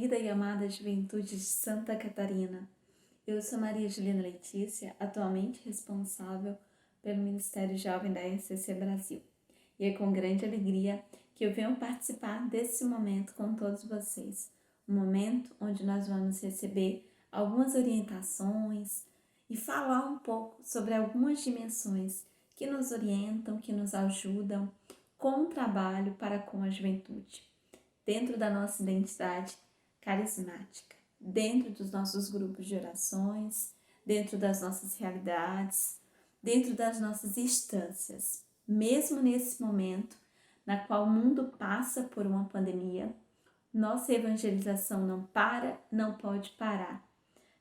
querida e amada juventude de Santa Catarina. Eu sou Maria Juliana Letícia, atualmente responsável pelo Ministério Jovem da RCC Brasil. E é com grande alegria que eu venho participar desse momento com todos vocês. Um momento onde nós vamos receber algumas orientações e falar um pouco sobre algumas dimensões que nos orientam, que nos ajudam com o trabalho para com a juventude. Dentro da nossa identidade carismática, dentro dos nossos grupos de orações, dentro das nossas realidades, dentro das nossas instâncias. Mesmo nesse momento na qual o mundo passa por uma pandemia, nossa evangelização não pode parar.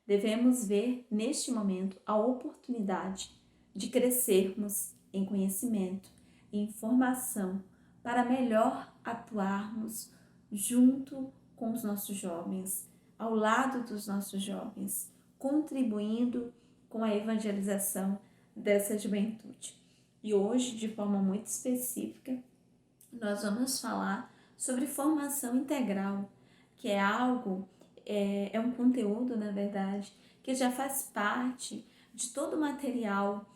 Devemos ver neste momento a oportunidade de crescermos em conhecimento e informação para melhor atuarmos junto com os nossos jovens, ao lado dos nossos jovens, contribuindo com a evangelização dessa juventude. E hoje, de forma muito específica, nós vamos falar sobre formação integral, que é algo, é um conteúdo, na verdade, que já faz parte de todo o material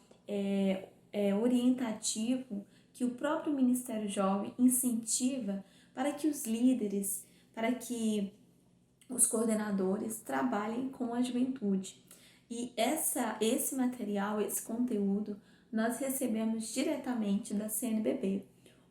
orientativo que o próprio Ministério Jovem incentiva para que os líderes, para que os coordenadores trabalhem com a juventude. E esse material, esse conteúdo, nós recebemos diretamente da CNBB.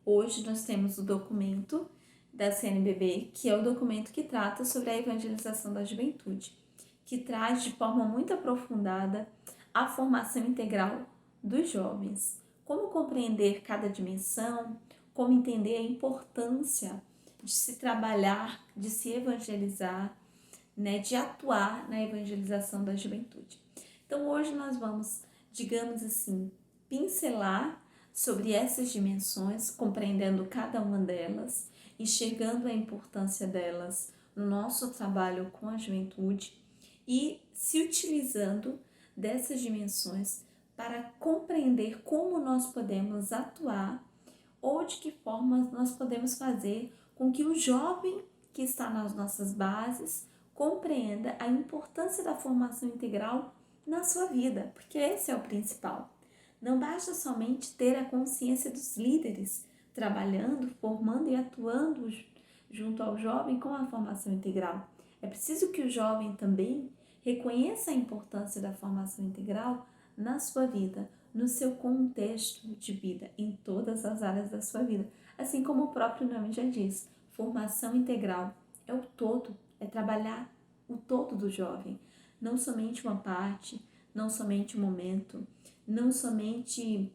Hoje nós temos o documento da CNBB, que é o documento que trata sobre a evangelização da juventude, que traz de forma muito aprofundada a formação integral dos jovens, como compreender cada dimensão, como entender a importância de se trabalhar, de se evangelizar, de atuar na evangelização da juventude. Então hoje nós vamos, digamos assim, pincelar sobre essas dimensões, compreendendo cada uma delas, enxergando a importância delas no nosso trabalho com a juventude e se utilizando dessas dimensões para compreender como nós podemos atuar ou de que forma nós podemos fazer com que o jovem que está nas nossas bases compreenda a importância da formação integral na sua vida, porque esse é o principal. Não basta somente ter a consciência dos líderes trabalhando, formando e atuando junto ao jovem com a formação integral. É preciso que o jovem também reconheça a importância da formação integral na sua vida, no seu contexto de vida, em todas as áreas da sua vida. Assim como o próprio nome já diz, formação integral é o todo, é trabalhar o todo do jovem, não somente uma parte, não somente um momento, não somente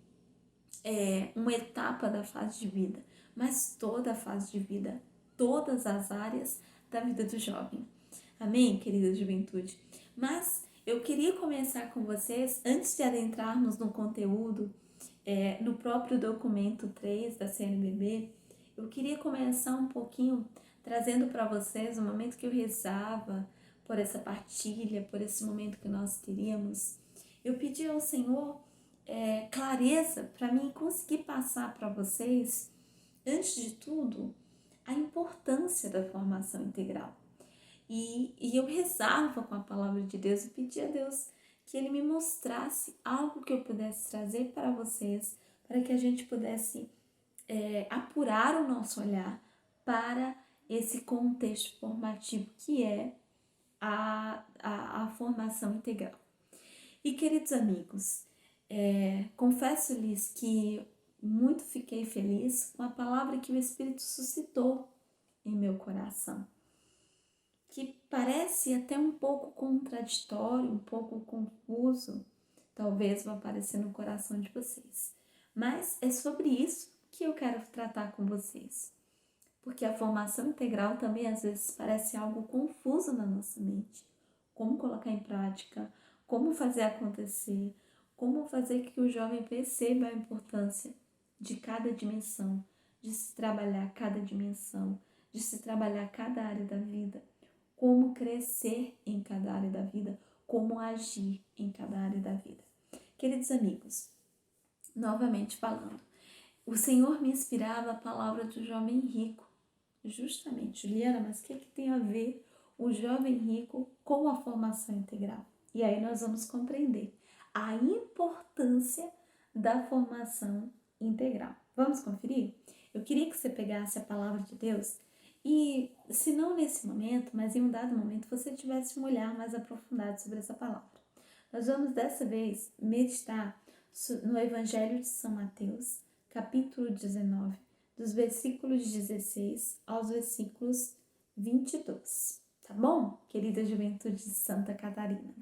uma etapa da fase de vida, mas toda a fase de vida, todas as áreas da vida do jovem. Amém, querida juventude? Mas eu queria começar com vocês, antes de adentrarmos no conteúdo, no próprio documento 3 da CNBB, eu queria começar um pouquinho trazendo para vocês o momento que eu rezava por essa partilha, por esse momento que nós teríamos. Eu pedi ao Senhor clareza para mim conseguir passar para vocês, antes de tudo, a importância da formação integral. E eu rezava com a palavra de Deus e pedia a Deus que Ele me mostrasse algo que eu pudesse trazer para vocês, para que a gente pudesse apurar o nosso olhar para esse contexto formativo que é a formação integral. E, queridos amigos, confesso-lhes que muito fiquei feliz com a palavra que o Espírito suscitou em meu coração, que parece até um pouco contraditório, um pouco confuso, talvez vá aparecer no coração de vocês. Mas é sobre isso que eu quero tratar com vocês. Porque a formação integral também às vezes parece algo confuso na nossa mente. Como colocar em prática, como fazer acontecer, como fazer que o jovem perceba a importância de cada dimensão, de se trabalhar cada dimensão, de se trabalhar cada área da vida, como crescer em cada área da vida, como agir em cada área da vida. Queridos amigos, novamente falando, o Senhor me inspirava a palavra do jovem rico. Justamente, Juliana, mas o que tem a ver o jovem rico com a formação integral. E aí nós vamos compreender a importância da formação integral. Vamos conferir? Eu queria que você pegasse a palavra de Deus e, se não nesse momento, mas em um dado momento, você tivesse um olhar mais aprofundado sobre essa palavra. Nós vamos dessa vez meditar no Evangelho de São Mateus, capítulo 19, dos versículos 16 aos versículos 22. Tá bom, querida juventude de Santa Catarina?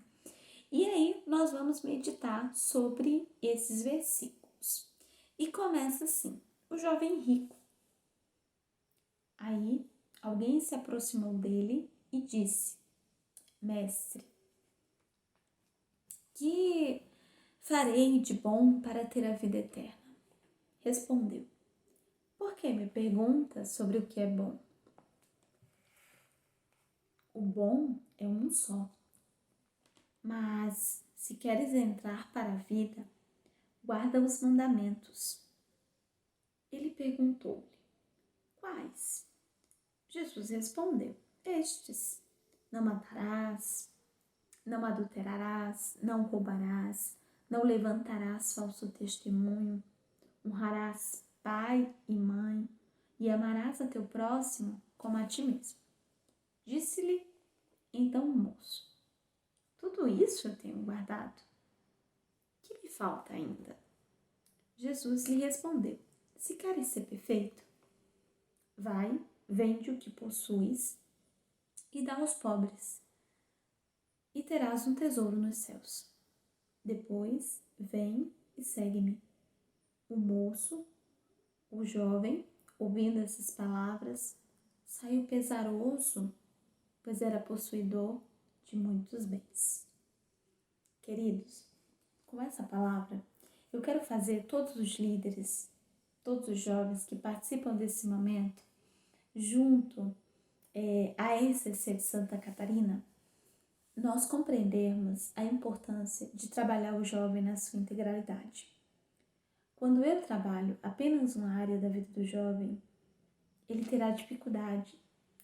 E aí nós vamos meditar sobre esses versículos. E começa assim: o jovem rico. Aí alguém se aproximou dele e disse: Mestre, que farei de bom para ter a vida eterna? Respondeu: Por que me pergunta sobre o que é bom? O bom é um só. Mas, se queres entrar para a vida, guarda os mandamentos. Ele perguntou-lhe: Quais? Jesus respondeu: Estes: Não matarás, não adulterarás, não roubarás, não levantarás falso testemunho, honrarás pai e mãe e amarás a teu próximo como a ti mesmo. Disse-lhe então o moço: Tudo isso eu tenho guardado. Que me falta ainda? Jesus lhe respondeu: Se queres ser perfeito, vai, vende o que possuis e dá aos pobres, e terás um tesouro nos céus. Depois, vem e segue-me. O moço, o jovem, ouvindo essas palavras, saiu pesaroso, pois era possuidor de muitos bens. Queridos, com essa palavra, eu quero fazer todos os líderes, todos os jovens que participam desse momento, junto à ECC de Santa Catarina, nós compreendermos a importância de trabalhar o jovem na sua integralidade. Quando eu trabalho apenas uma área da vida do jovem, ele terá dificuldade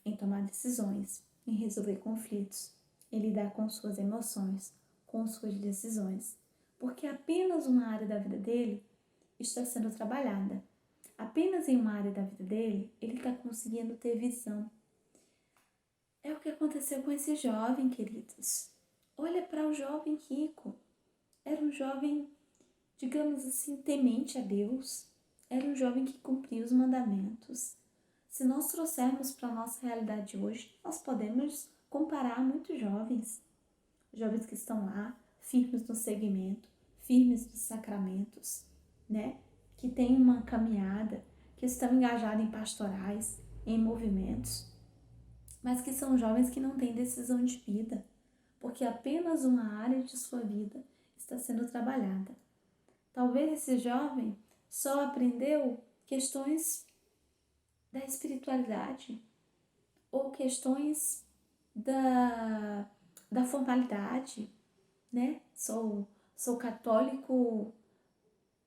em tomar decisões, em resolver conflitos, em lidar com suas emoções, com suas decisões, porque apenas uma área da vida dele está sendo trabalhada. Apenas em uma área da vida dele, ele está conseguindo ter visão. É o que aconteceu com esse jovem, queridos. Olha para o jovem rico. Era um jovem, digamos assim, temente a Deus. Era um jovem que cumpria os mandamentos. Se nós trouxermos para a nossa realidade hoje, nós podemos comparar muitos jovens. Jovens que estão lá, firmes no segmento, firmes nos sacramentos, né? Que têm uma caminhada, que estão engajados em pastorais, em movimentos, mas que são jovens que não têm decisão de vida, porque apenas uma área de sua vida está sendo trabalhada. Talvez esse jovem só aprendeu questões da espiritualidade ou questões da formalidade, né? Sou católico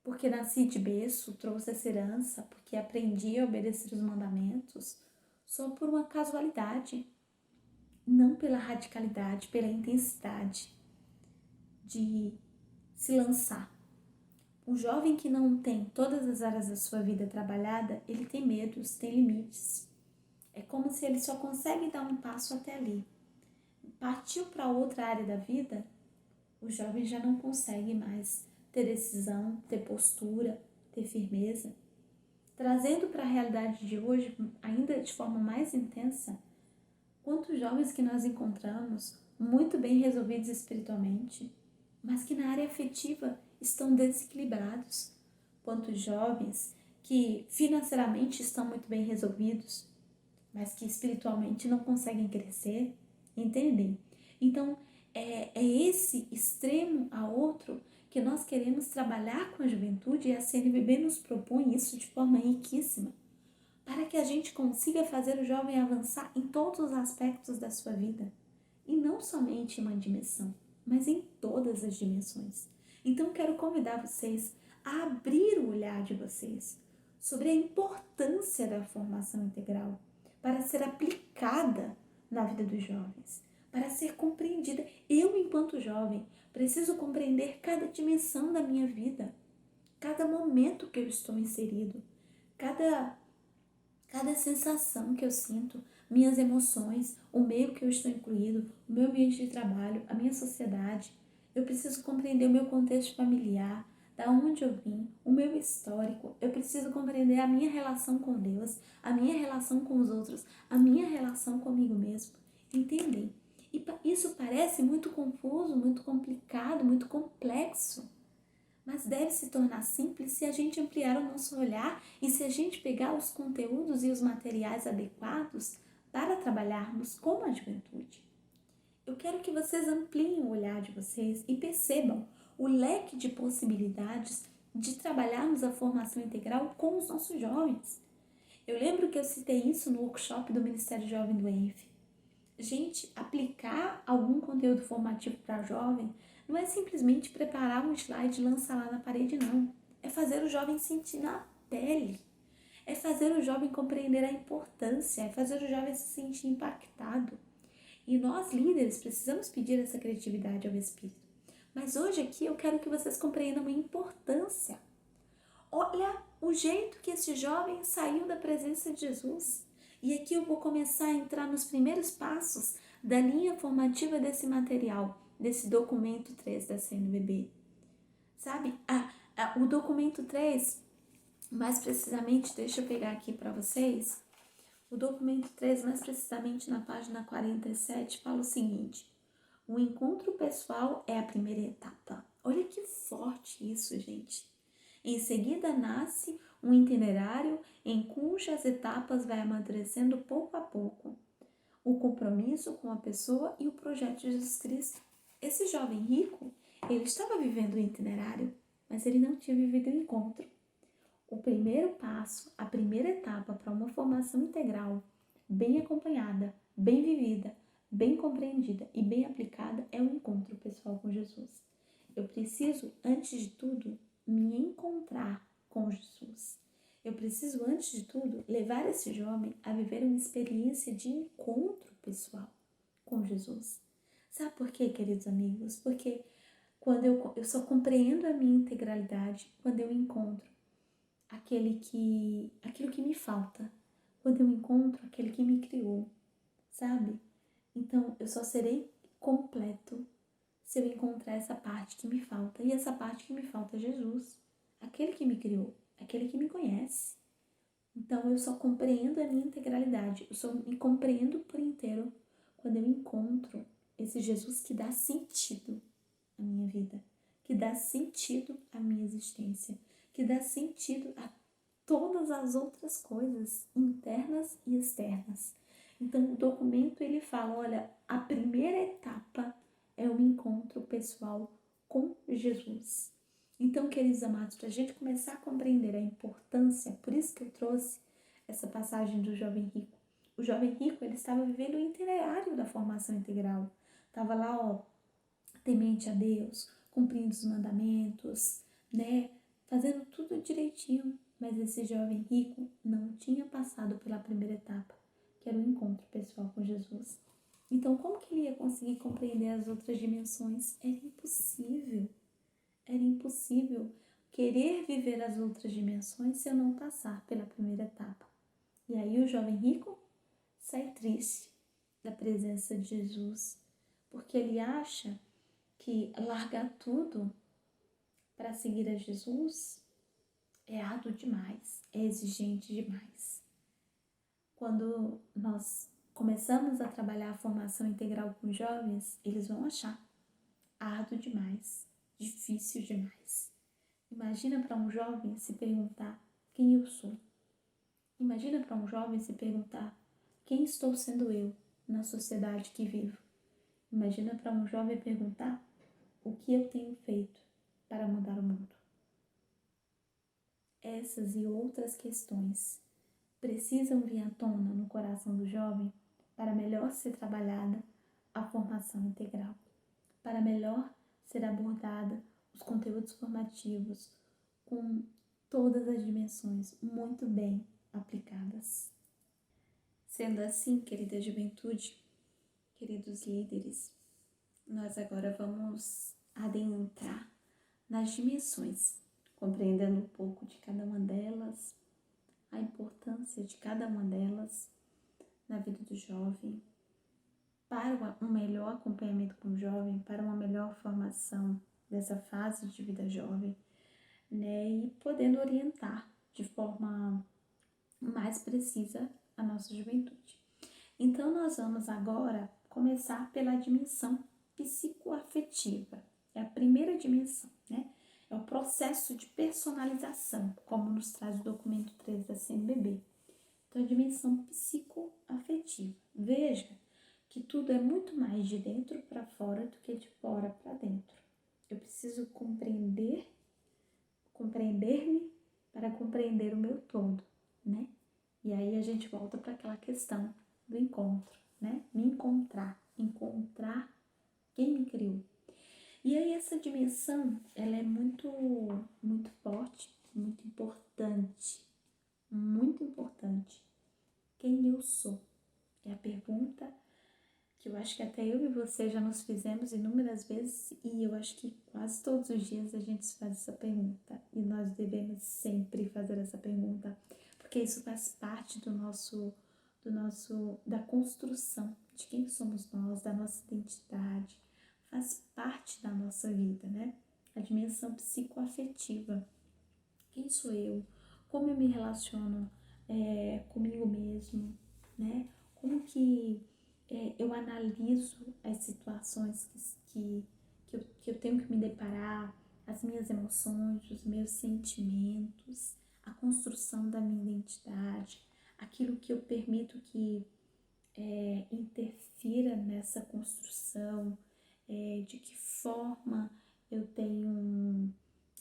porque nasci de berço, trouxe essa herança, porque aprendi a obedecer os mandamentos, só por uma casualidade, não pela radicalidade, pela intensidade de se lançar. Um jovem que não tem todas as áreas da sua vida trabalhada, ele tem medos, tem limites. É como se ele só consegue dar um passo até ali. Partiu para outra área da vida, o jovem já não consegue mais ter decisão, ter postura, ter firmeza. Trazendo para a realidade de hoje, ainda de forma mais intensa, quantos jovens que nós encontramos muito bem resolvidos espiritualmente, mas que na área afetiva estão desequilibrados. Quantos jovens que financeiramente estão muito bem resolvidos, mas que espiritualmente não conseguem crescer, entendem? Então, é esse extremo a outro que nós queremos trabalhar com a juventude, e a CNBB nos propõe isso de forma riquíssima, para que a gente consiga fazer o jovem avançar em todos os aspectos da sua vida, e não somente em uma dimensão, mas em todas as dimensões. Então, quero convidar vocês a abrir o olhar de vocês sobre a importância da formação integral para ser aplicada na vida dos jovens, para ser compreendida. Eu, enquanto jovem, preciso compreender cada dimensão da minha vida, cada momento que eu estou inserido, cada sensação que eu sinto, minhas emoções, o meio que eu estou incluído, o meu ambiente de trabalho, a minha sociedade. Eu preciso compreender o meu contexto familiar, da onde eu vim, o meu histórico. Eu preciso compreender a minha relação com Deus, a minha relação com os outros, a minha relação comigo mesmo. Entendem? E isso parece muito confuso, muito complicado, muito complexo, mas deve se tornar simples se a gente ampliar o nosso olhar e se a gente pegar os conteúdos e os materiais adequados para trabalharmos com a juventude. Eu quero que vocês ampliem o olhar de vocês e percebam o leque de possibilidades de trabalharmos a formação integral com os nossos jovens. Eu lembro que eu citei isso no workshop do Ministério Jovem do ENF. Gente, aplicar algum conteúdo formativo para jovem não é simplesmente preparar um slide e lançar lá na parede, não. É fazer o jovem sentir na pele. É fazer o jovem compreender a importância. É fazer o jovem se sentir impactado. E nós, líderes, precisamos pedir essa criatividade ao Espírito. Mas hoje aqui eu quero que vocês compreendam a importância. Olha o jeito que esse jovem saiu da presença de Jesus. E aqui eu vou começar a entrar nos primeiros passos da linha formativa desse material, desse documento 3 da CNBB. Sabe, o documento 3, mais precisamente, deixa eu pegar aqui para vocês. O documento 3, mais precisamente na página 47, fala o seguinte: o encontro pessoal é a primeira etapa. Olha que forte isso, gente. Em seguida, nasce um itinerário em cujas etapas vai amadurecendo pouco a pouco o compromisso com a pessoa e o projeto de Jesus Cristo. Esse jovem rico, ele estava vivendo o itinerário, mas ele não tinha vivido o encontro. O primeiro passo, a primeira etapa para uma formação integral, bem acompanhada, bem vivida, bem compreendida e bem aplicada, é o encontro pessoal com Jesus. Eu preciso, antes de tudo, me encontrar com Jesus. Eu preciso, antes de tudo, levar esse jovem a viver uma experiência de encontro pessoal com Jesus. Sabe por quê, queridos amigos? Porque quando eu só compreendo a minha integralidade quando eu encontro aquilo que me falta, quando eu encontro aquele que me criou, sabe? Então, eu só serei completo se eu encontrar essa parte que me falta. E essa parte que me falta é Jesus, aquele que me criou, aquele que me conhece. Então, eu só compreendo a minha integralidade, eu só me compreendo por inteiro quando eu encontro esse Jesus que dá sentido à minha vida, que dá sentido à minha existência, que dá sentido a todas as outras coisas, internas e externas. Então, o documento, ele fala, olha, a primeira etapa é o encontro pessoal com Jesus. Então, queridos amados, para a gente começar a compreender a importância, por isso que eu trouxe essa passagem do jovem rico. O jovem rico, ele estava vivendo o itinerário da formação integral. Estava lá, temente a Deus, cumprindo os mandamentos, né? Fazendo tudo direitinho. Mas esse jovem rico não tinha passado pela primeira etapa, que era o encontro pessoal com Jesus. Então, como que ele ia conseguir compreender as outras dimensões? Era impossível. Era impossível querer viver as outras dimensões se eu não passar pela primeira etapa. E aí o jovem rico sai triste da presença de Jesus, porque ele acha que largar tudo para seguir a Jesus é árduo demais, é exigente demais. Quando nós começamos a trabalhar a formação integral com jovens, eles vão achar árduo demais, difícil demais. Imagina para um jovem se perguntar quem eu sou. Imagina para um jovem se perguntar quem estou sendo eu na sociedade que vivo. Imagina para um jovem perguntar o que eu tenho feito para mudar o mundo. Essas e outras questões precisam vir à tona no coração do jovem para melhor ser trabalhada a formação integral, para melhor ser abordada os conteúdos formativos com todas as dimensões muito bem aplicadas. Sendo assim, querida juventude, Queridos líderes, nós agora vamos adentrar nas dimensões, compreendendo um pouco de cada uma delas, a importância de cada uma delas na vida do jovem, para um melhor acompanhamento com o jovem, para uma melhor formação dessa fase de vida jovem, né? E podendo orientar de forma mais precisa a nossa juventude. Então, nós vamos agora começar pela dimensão psicoafetiva. É a primeira dimensão, né? É o processo de personalização, como nos traz o documento 3 da CNBB. Então, a dimensão psicoafetiva. Veja que tudo é muito mais de dentro para fora do que de fora para dentro. Eu preciso compreender-me para compreender o meu todo, né? E aí a gente volta para aquela questão do encontro, né? Me encontrar quem me criou. E aí essa dimensão, ela é muito forte, muito importante. Quem eu sou? É a pergunta que eu acho que até eu e você já nos fizemos inúmeras vezes, e eu acho que quase todos os dias a gente se faz essa pergunta, e nós devemos sempre fazer essa pergunta, porque isso faz parte da construção de quem somos nós, da nossa identidade, faz parte da nossa vida, né? A dimensão psicoafetiva. Quem sou eu? Como eu me relaciono comigo mesmo, né? Como que eu analiso as situações que eu tenho que me deparar, as minhas emoções, os meus sentimentos, a construção da minha identidade, aquilo que eu permito que interfira nessa construção, de que forma eu tenho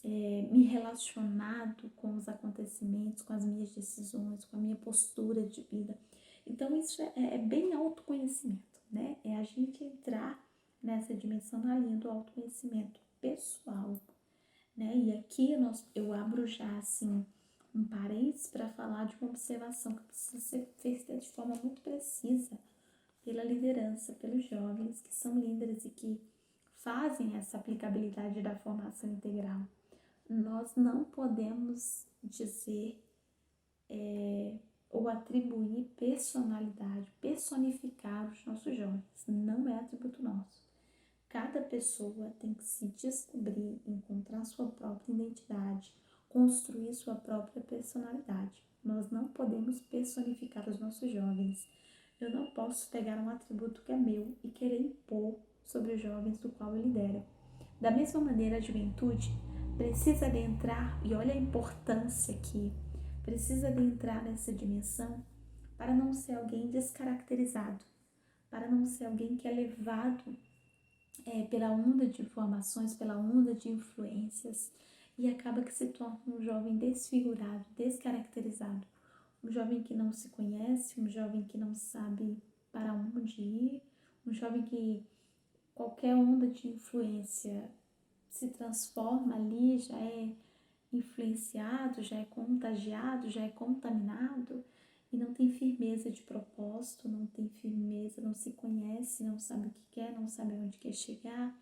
me relacionado com os acontecimentos, com as minhas decisões, com a minha postura de vida. Então isso é bem autoconhecimento, né? É a gente entrar nessa dimensão na linha do autoconhecimento pessoal, né? E aqui eu abro já assim um parênteses para falar de uma observação que precisa ser feita de forma muito precisa pela liderança, pelos jovens que são líderes e que fazem essa aplicabilidade da formação integral. Nós não podemos dizer ou atribuir personalidade, personificar os nossos jovens. Não é atributo nosso. Cada pessoa tem que se descobrir, encontrar sua própria identidade, construir sua própria personalidade. Nós não podemos personificar os nossos jovens. Eu não posso pegar um atributo que é meu e querer impor sobre os jovens do qual eu lidero. Da mesma maneira, a juventude precisa adentrar, e olha a importância aqui, precisa adentrar nessa dimensão para não ser alguém descaracterizado, para não ser alguém que é levado pela onda de informações, pela onda de influências, e acaba que se torna um jovem desfigurado, descaracterizado, um jovem que não se conhece, um jovem que não sabe para onde ir, um jovem que qualquer onda de influência se transforma ali, já é influenciado, já é contagiado, já é contaminado e não tem firmeza de propósito, não tem firmeza, não se conhece, não sabe o que quer, não sabe onde quer chegar.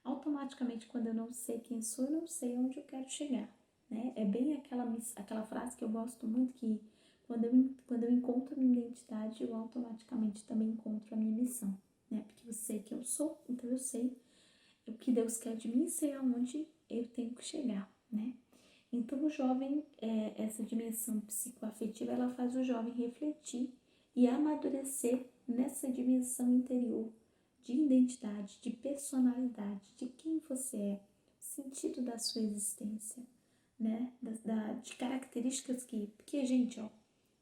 Automaticamente, quando eu não sei quem sou, eu não sei onde eu quero chegar, né? É bem aquela frase que eu gosto muito, que quando eu encontro a minha identidade, eu automaticamente também encontro a minha missão, né? Porque eu sei quem eu sou, então eu sei o que Deus quer de mim e sei aonde eu tenho que chegar, né? Então o jovem, essa dimensão psicoafetiva, ela faz o jovem refletir e amadurecer nessa dimensão interior de identidade, de personalidade, de quem você é, sentido da sua existência, né? De características porque, gente, ó,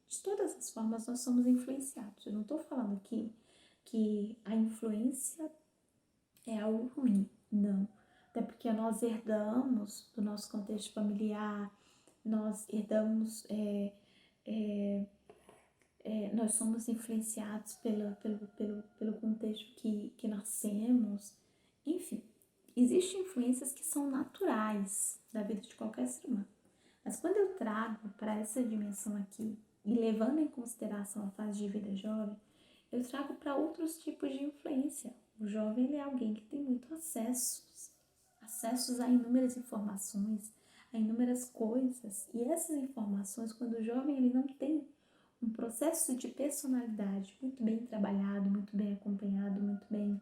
de todas as formas nós somos influenciados. Eu não estou falando aqui que a influência é algo ruim, não. Até porque nós herdamos do nosso contexto familiar, nós herdamos, nós somos influenciados pelo contexto que nascemos. Enfim, existem influências que são naturais da vida de qualquer ser humano. Mas quando eu trago para essa dimensão aqui, e levando em consideração a fase de vida jovem, eu trago para outros tipos de influência. O jovem ele é alguém que tem muito acessos a inúmeras informações, a inúmeras coisas. E essas informações, quando o jovem ele não tem um processo de personalidade muito bem trabalhado, muito bem acompanhado, muito bem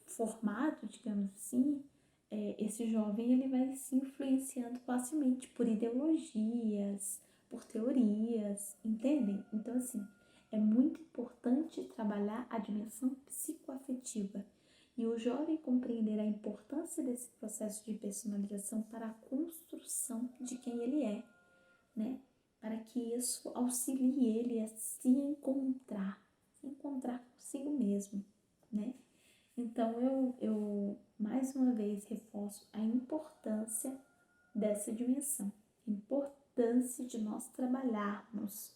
formado, digamos assim, esse jovem ele vai se influenciando facilmente por ideologias, por teorias, entendem? Então, assim, é muito importante trabalhar a dimensão psicoafetiva e o jovem compreender a importância desse processo de personalização para a construção de quem ele é, né? Para que isso auxilie ele a se encontrar consigo mesmo, né? Então, eu mais uma vez reforço a importância dessa dimensão, a importância de nós trabalharmos,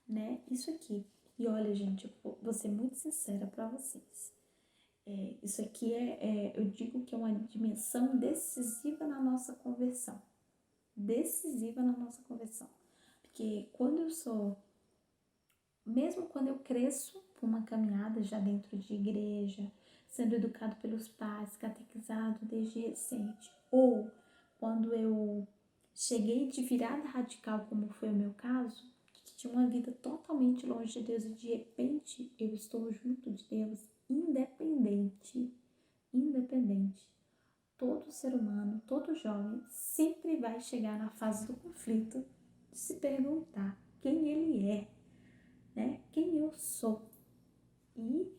né? Isso aqui. E olha, gente, eu vou ser muito sincera para vocês. Isso aqui eu digo que é uma dimensão decisiva na nossa conversão. Decisiva na nossa conversão. Porque mesmo quando eu cresço por uma caminhada já dentro de igreja, sendo educado pelos pais, catequizado desde recente, ou quando eu cheguei de virada radical, como foi o meu caso, que tinha uma vida totalmente longe de Deus e de repente eu estou junto de Deus, independente. Todo ser humano, todo jovem sempre vai chegar na fase do conflito de se perguntar quem ele é, né? Quem eu sou. E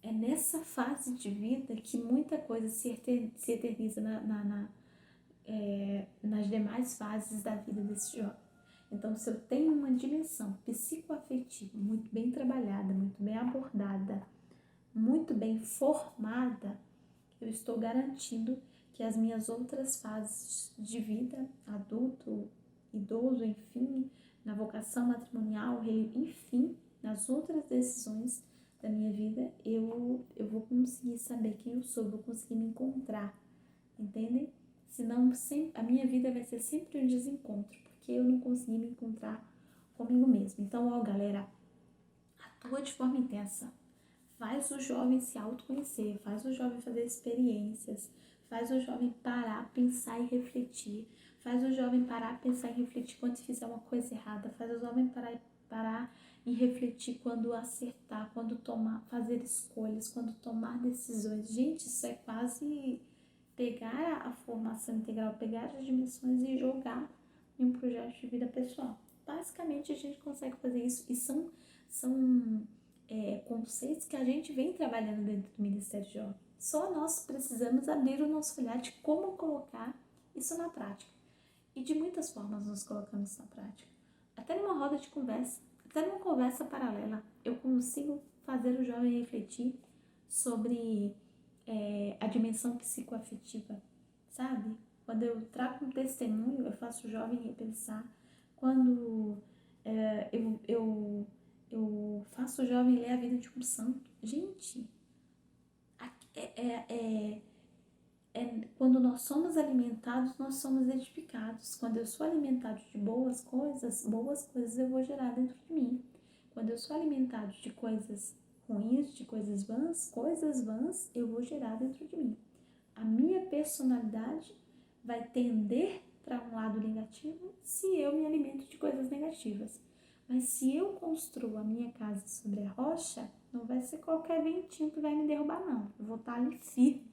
é nessa fase de vida que muita coisa se eterniza nas demais fases da vida desse jovem. Então, se eu tenho uma dimensão psicoafetiva muito bem trabalhada, muito bem abordada, muito bem formada, eu estou garantindo que as minhas outras fases de vida, adulto, idoso, enfim, na vocação matrimonial, enfim, nas outras decisões da minha vida, eu vou conseguir saber quem eu sou, vou conseguir me encontrar, entendem? Senão a minha vida vai ser sempre um desencontro, porque eu não consegui me encontrar comigo mesma. Então, ó, galera, atua de forma intensa. Faz o jovem se autoconhecer, faz o jovem fazer experiências, faz o jovem parar, pensar e refletir, faz o jovem parar, pensar e refletir quando fizer uma coisa errada, faz o jovem parar e refletir quando acertar, quando fazer escolhas, quando tomar decisões. Gente, isso é quase pegar a formação integral, pegar as dimensões e jogar em um projeto de vida pessoal. Basicamente, a gente consegue fazer isso e são conceitos que a gente vem trabalhando dentro do Ministério Jovem. Só nós precisamos abrir o nosso olhar de como colocar isso na prática. E de muitas formas nós colocamos isso na prática. Até numa roda de conversa, até numa conversa paralela, eu consigo fazer o jovem refletir sobre a dimensão psicoafetiva, sabe? Quando eu trago um testemunho, eu faço o jovem repensar. Quando eu faço o jovem ler a vida de um santo. Gente, quando nós somos alimentados, nós somos edificados. Quando eu sou alimentado de boas coisas eu vou gerar dentro de mim. Quando eu sou alimentado de coisas ruins, de coisas vãs, eu vou gerar dentro de mim. A minha personalidade vai tender para um lado negativo se eu me alimento de coisas negativas. Mas se eu construo a minha casa sobre a rocha, não vai ser qualquer ventinho que vai me derrubar, não. Eu vou estar ali firme,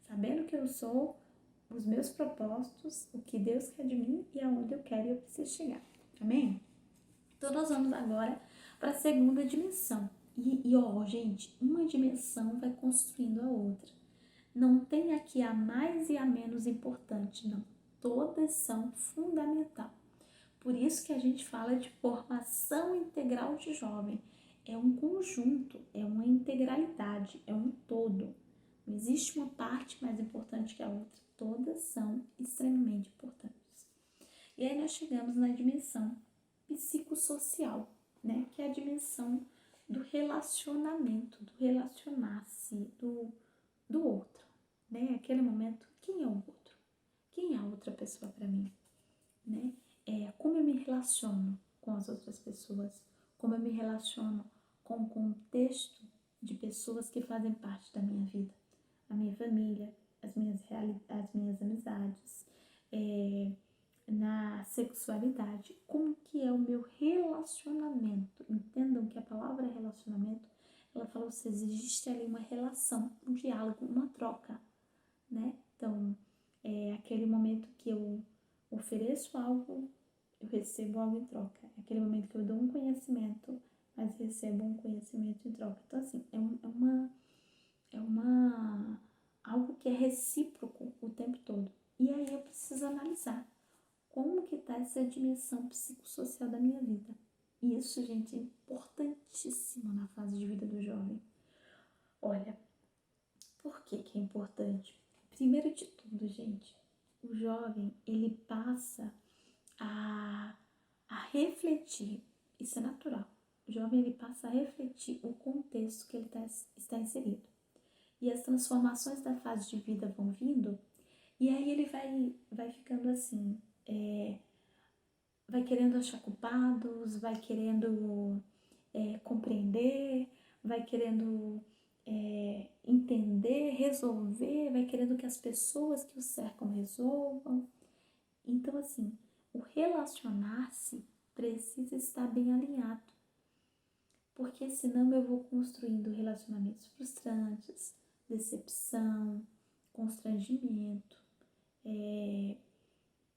sabendo que eu sou, os meus propósitos, o que Deus quer de mim e aonde eu quero e eu preciso chegar. Amém? Então, nós vamos agora para a segunda dimensão. E ó, gente, uma dimensão vai construindo a outra. Não tem aqui a mais e a menos importante, não. Todas são fundamentais. Por isso que a gente fala de formação integral de jovem. É um conjunto, é uma integralidade, é um todo. Não existe uma parte mais importante que a outra. Todas são extremamente importantes. E aí nós chegamos na dimensão psicossocial, né? Que é a dimensão do relacionamento, do relacionar-se, do outro, né? Aquele momento, quem é o outro? Quem é a outra pessoa para mim, né? Como eu me relaciono com as outras pessoas, como eu me relaciono com o contexto de pessoas que fazem parte da minha vida, a minha família, as minhas amizades, na sexualidade, como que é o meu relacionamento. Entendam que a palavra relacionamento, ela fala se existe ali uma relação, um diálogo, uma troca, né? Então, é aquele momento que eu ofereço algo, eu recebo algo em troca. É aquele momento que eu dou um conhecimento, mas recebo um conhecimento em troca. Então, assim, é algo que é recíproco o tempo todo. E aí eu preciso analisar como que está essa dimensão psicossocial da minha vida. E isso, gente, é importantíssimo na fase de vida do jovem. Olha, por que que é importante? Primeiro de tudo, gente, o jovem, ele passa a, a refletir, isso é natural, o jovem, ele passa a refletir o contexto que ele está inserido. E as transformações da fase de vida vão vindo, e aí ele vai ficando assim, vai querendo achar culpados, vai querendo compreender, vai querendo entender, resolver, vai querendo que as pessoas que o cercam resolvam. Então, assim, o relacionar-se precisa estar bem alinhado, porque senão eu vou construindo relacionamentos frustrantes, decepção, constrangimento,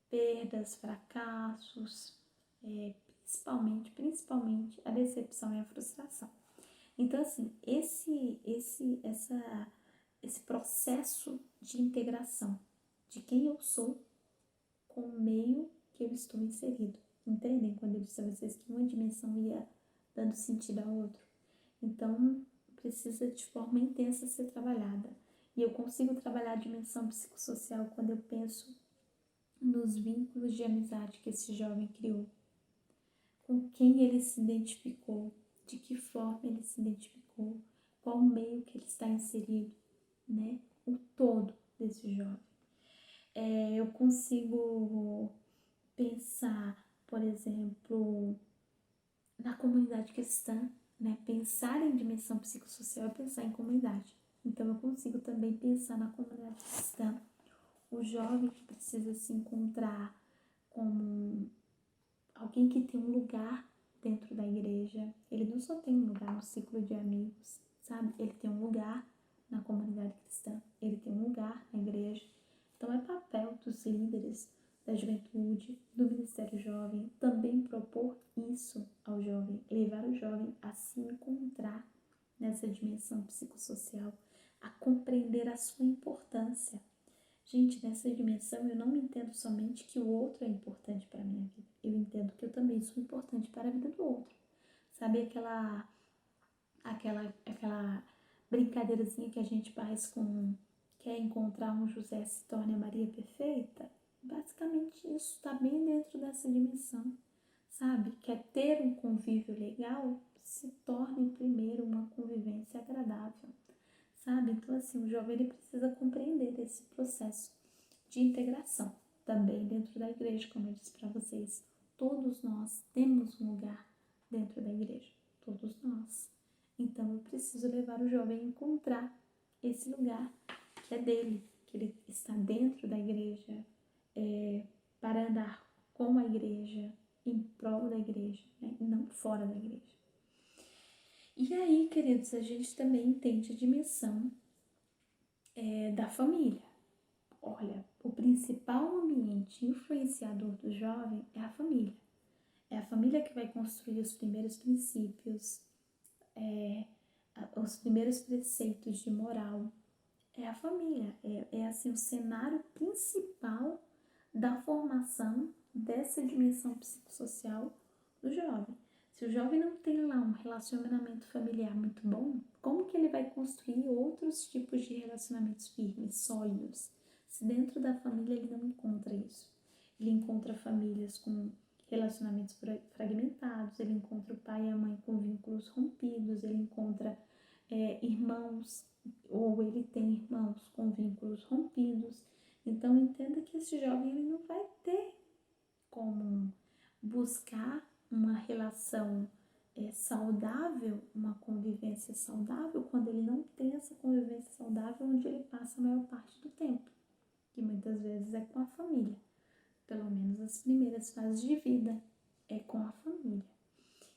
perdas, fracassos, principalmente a decepção e a frustração. Então, assim, esse processo de integração de quem eu sou com o meio que eu estou inserido. Entendem? Quando eu disse a vocês que uma dimensão ia dando sentido à outra. Então, precisa de forma intensa ser trabalhada. E eu consigo trabalhar a dimensão psicossocial quando eu penso nos vínculos de amizade que esse jovem criou, com quem ele se identificou, de que forma ele se identificou, qual meio que ele está inserido, né? O todo desse jovem. Eu consigo pensar, por exemplo, na comunidade cristã, né? Pensar em dimensão psicossocial é pensar em comunidade. Então, eu consigo também pensar na comunidade cristã, o jovem que precisa se encontrar como alguém que tem um lugar dentro da igreja. Ele não só tem um lugar no ciclo de amigos, sabe? Ele tem um lugar na comunidade cristã, ele tem um lugar na igreja. Então é papel dos líderes da juventude, do Ministério Jovem, também propor isso ao jovem, levar o jovem a se encontrar nessa dimensão psicossocial, a compreender a sua importância. Gente, nessa dimensão eu não me entendo somente que o outro é importante para a minha vida. Eu entendo que eu também sou importante para a vida do outro. Sabe aquela brincadeirazinha que a gente faz com quer encontrar um José se torne a Maria perfeita? Basicamente isso está bem dentro dessa dimensão, sabe? Quer ter um convívio legal? Se torne primeiro uma convivência agradável, sabe? Então, assim, o jovem ele precisa compreender esse processo de integração também dentro da igreja, como eu disse para vocês. Todos nós temos um lugar dentro da igreja, todos nós. Então, eu preciso levar o jovem a encontrar esse lugar que é dele, que ele está dentro da igreja, para andar com a igreja, em prol da igreja, né? E não fora da igreja. E aí, queridos, a gente também entende a dimensão da família. Olha, o principal ambiente influenciador do jovem é a família. É a família que vai construir os primeiros princípios, os primeiros preceitos de moral. É a família, assim o cenário principal da formação dessa dimensão psicossocial do jovem. Se o jovem não tem lá um relacionamento familiar muito bom, como que ele vai construir outros tipos de relacionamentos firmes, sólidos, se dentro da família ele não encontra isso? Ele encontra famílias com relacionamentos fragmentados, ele encontra o pai e a mãe com vínculos rompidos, ele encontra irmãos, ou ele tem irmãos com vínculos rompidos. Então, entenda que esse jovem ele não vai ter como buscar uma relação saudável, uma convivência saudável, quando ele não tem essa convivência saudável onde ele passa a maior parte do tempo, que muitas vezes é com a família, pelo menos as primeiras fases de vida é com a família.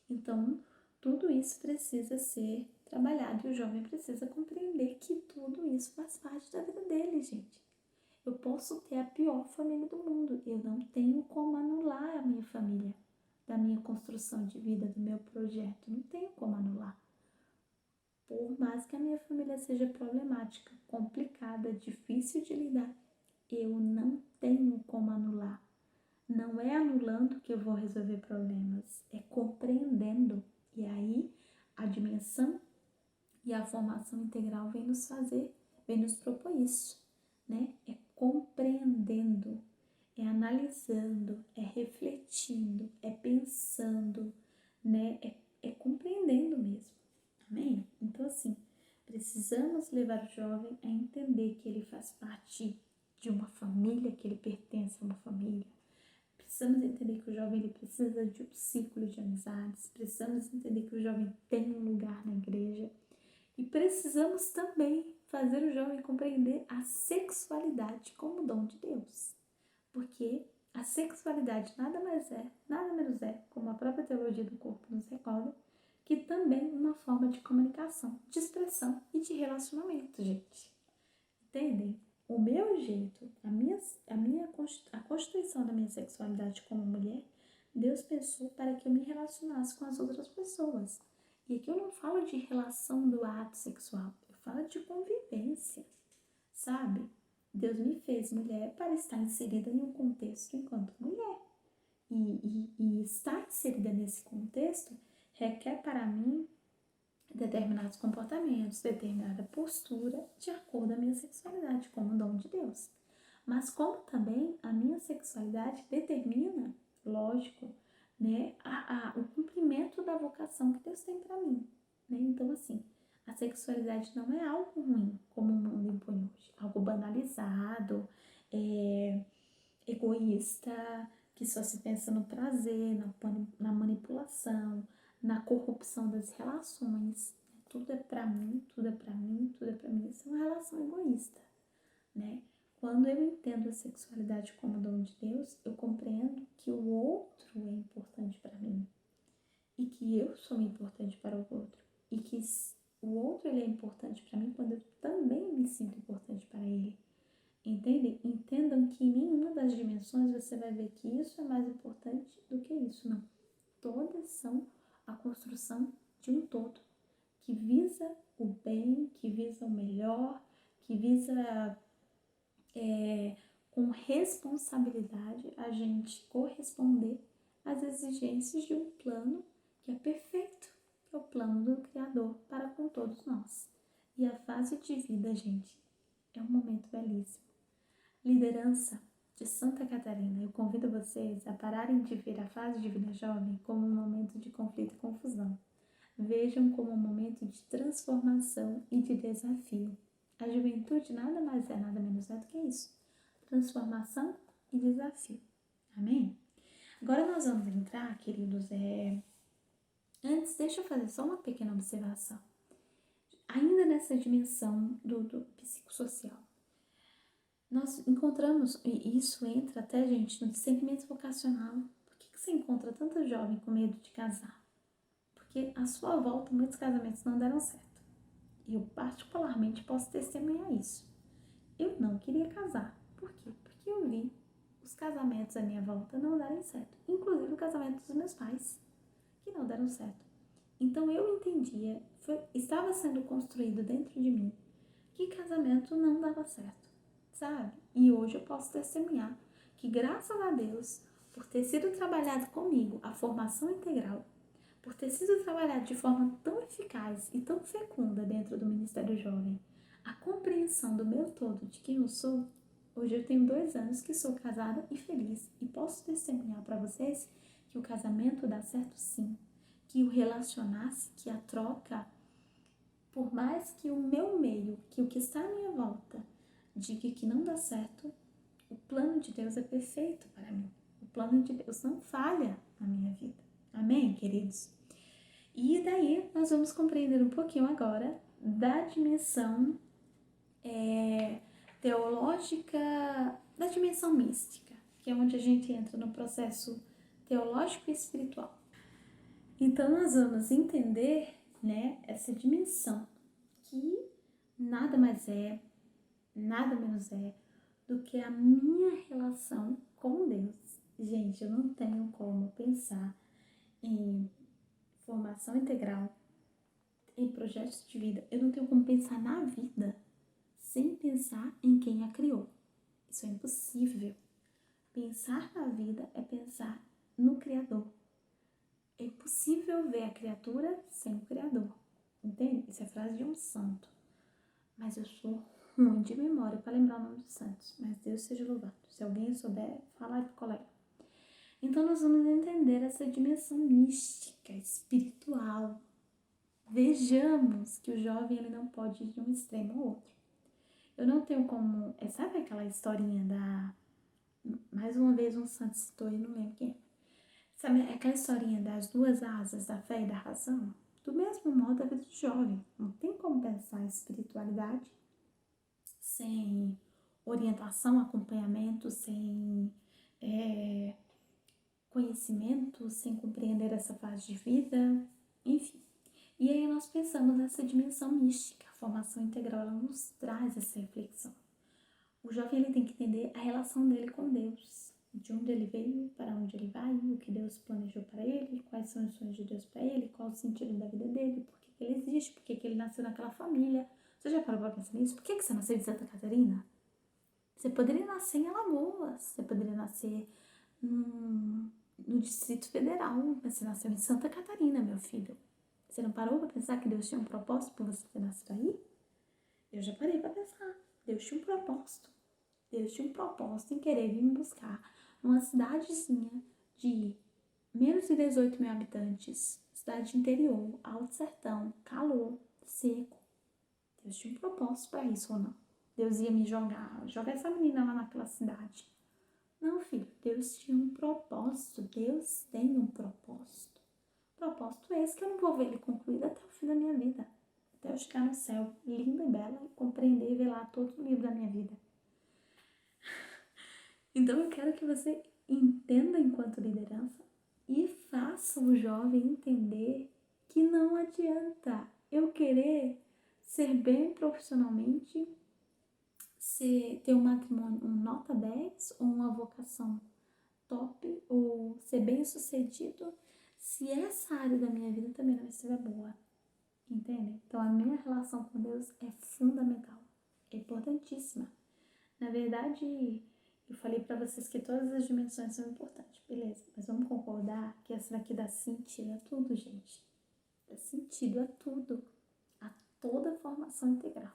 Então, tudo isso precisa ser trabalhado e o jovem precisa compreender que tudo isso faz parte da vida dele, gente. Eu posso ter a pior família do mundo, eu não tenho como anular a minha família, da minha construção de vida, do meu projeto, não tenho como anular. Por mais que a minha família seja problemática, complicada, difícil de lidar, eu não tenho como anular. Não é anulando que eu vou resolver problemas, é compreendendo. E aí a dimensão e a formação integral vem nos propor isso, né? É compreendendo, é analisando, é refletindo, é pensando, né? É compreendendo mesmo, amém? Então, assim, precisamos levar o jovem a entender que ele faz parte de uma família, que ele pertence a uma família. Precisamos entender que o jovem ele precisa de um ciclo de amizades, precisamos entender que o jovem tem um lugar na igreja e precisamos também fazer o jovem compreender a sexualidade como dom de Deus, porque a sexualidade nada menos é, como a própria teologia do corpo nos recorda, que também uma forma de comunicação, de expressão e de relacionamento, gente. Entendem? O meu jeito, a constituição da minha sexualidade como mulher, Deus pensou para que eu me relacionasse com as outras pessoas. E aqui eu não falo de relação do ato sexual, eu falo de convivência, sabe? Deus me fez mulher para estar inserida em um contexto enquanto mulher. E estar inserida nesse contexto requer para mim determinados comportamentos, determinada postura de acordo com a minha sexualidade, como dom de Deus. Mas como também a minha sexualidade determina, lógico, né, o cumprimento da vocação que Deus tem para mim. Né? Então, assim, a sexualidade não é algo ruim, como o mundo impõe hoje, algo banalizado, egoísta, que só se pensa no prazer, na manipulação, na corrupção das relações. Tudo é pra mim, tudo é pra mim, tudo é pra mim. Isso é uma relação egoísta, né? Quando eu entendo a sexualidade como dom de Deus, eu compreendo que o outro é importante para mim e que eu sou importante para o outro e que o outro ele é importante para mim quando eu também me sinto importante para ele. Entendem? Entendam que em nenhuma das dimensões você vai ver que isso é mais importante do que isso, não. Todas são a construção de um todo, que visa o bem, que visa o melhor, que visa com responsabilidade a gente corresponder às exigências de um plano que é perfeito, que é o plano do Criador para com todos nós. E a fase de vida, gente, é um momento belíssimo. Liderança de Santa Catarina, eu convido vocês a pararem de ver a fase de vida jovem como um momento de conflito e confusão. Vejam como um momento de transformação e de desafio. A juventude nada mais é, nada menos é do que isso. Transformação e desafio. Amém? Agora nós vamos entrar, queridos, antes deixa eu fazer só uma pequena observação. Ainda nessa dimensão do psicossocial. Nós encontramos, e isso entra até, gente, no discernimento vocacional. Por que você encontra tanta jovem com medo de casar? Porque à sua volta muitos casamentos não deram certo. Eu particularmente posso testemunhar isso. Eu não queria casar. Por quê? Porque eu vi os casamentos à minha volta não darem certo. Inclusive o casamento dos meus pais, que não deram certo. Então eu entendia, estava sendo construído dentro de mim, que casamento não dava certo, sabe? E hoje eu posso testemunhar que graças a Deus, por ter sido trabalhado comigo a formação integral, por ter sido trabalhado de forma tão eficaz e tão fecunda dentro do Ministério Jovem, a compreensão do meu todo de quem eu sou, hoje eu tenho 2 anos que sou casada e feliz e posso testemunhar para vocês que o casamento dá certo sim, que o relacionar-se, que a troca, por mais que o meu meio, que o que está à minha volta diga que não dá certo, o plano de Deus é perfeito para mim. O plano de Deus não falha na minha vida. Amém, queridos? E daí nós vamos compreender um pouquinho agora da dimensão teológica, da dimensão mística, que é onde a gente entra no processo teológico e espiritual. Então nós vamos entender, né, essa dimensão que nada mais é, nada menos é do que a minha relação com Deus. Gente, eu não tenho como pensar em formação integral, em projetos de vida. Eu não tenho como pensar na vida sem pensar em quem a criou. Isso é impossível. Pensar na vida é pensar no Criador. É impossível ver a criatura sem o Criador. Entende? Isso é frase de um santo. Mas eu sou ruim de memória para lembrar o nome dos santos. Mas Deus seja louvado. Se alguém souber, fala aí pro colega. Então nós vamos entender essa dimensão mística, espiritual. Vejamos que o jovem ele não pode ir de um extremo ao outro. Eu não tenho como... Sabe aquela historinha da... Mais uma vez um santo citou, eu não lembro quem é. Sabe aquela historinha das duas asas da fé e da razão? Do mesmo modo a vida do jovem. Não tem como pensar em espiritualidade sem orientação, acompanhamento, sem conhecimento, sem compreender essa fase de vida, enfim. E aí nós pensamos nessa dimensão mística, a formação integral, ela nos traz essa reflexão. O jovem ele tem que entender a relação dele com Deus, de onde ele veio, para onde ele vai, o que Deus planejou para ele, quais são os sonhos de Deus para ele, qual o sentido da vida dele, por que ele existe, por que ele nasceu naquela família. Você já parou para pensar nisso? Por que você nasceu em Santa Catarina? Você poderia nascer em Alagoas, você poderia nascer no Distrito Federal, mas você nasceu em Santa Catarina, meu filho. Você não parou para pensar que Deus tinha um propósito por você ter nascido aí? Eu já parei para pensar. Deus tinha um propósito. Deus tinha um propósito em querer vir me buscar numa cidadezinha de menos de 18 mil habitantes, cidade interior, alto sertão, calor, seco. Deus tinha um propósito para isso ou não? Deus ia me jogar essa menina lá naquela cidade. Não, filho, Deus tinha um propósito. Deus tem um propósito. Propósito esse que eu não vou ver ele concluído até o fim da minha vida. Até eu chegar no céu, linda e bela, e compreender e ver lá todo o livro da minha vida. Então eu quero que você entenda enquanto liderança e faça o jovem entender que não adianta eu querer ser bem profissionalmente, ter um matrimônio nota 10 ou uma vocação top ou ser bem sucedido se essa área da minha vida também não estiver boa. Entende? Então a minha relação com Deus é fundamental, é importantíssima. Na verdade, eu falei para vocês que todas as dimensões são importantes, beleza? Mas vamos concordar que essa daqui dá sentido a tudo, gente. Dá sentido a tudo, a toda a formação integral,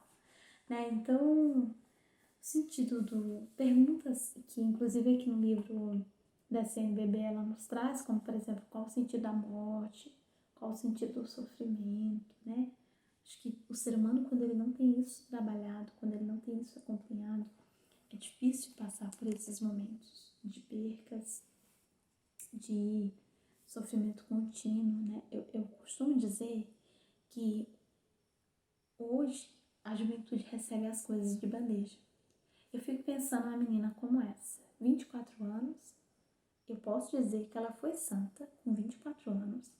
né? Então, o sentido do perguntas que, inclusive aqui no livro da CNBB, ela nos traz, como por exemplo, qual o sentido da morte, qual o sentido do sofrimento, né? Acho que o ser humano, quando ele não tem isso trabalhado, quando ele não tem isso acompanhado, é difícil passar por esses momentos de percas, de sofrimento contínuo, né? Eu costumo dizer que hoje a juventude recebe as coisas de bandeja. Eu fico pensando numa menina como essa, 24 anos, eu posso dizer que ela foi santa com 24 anos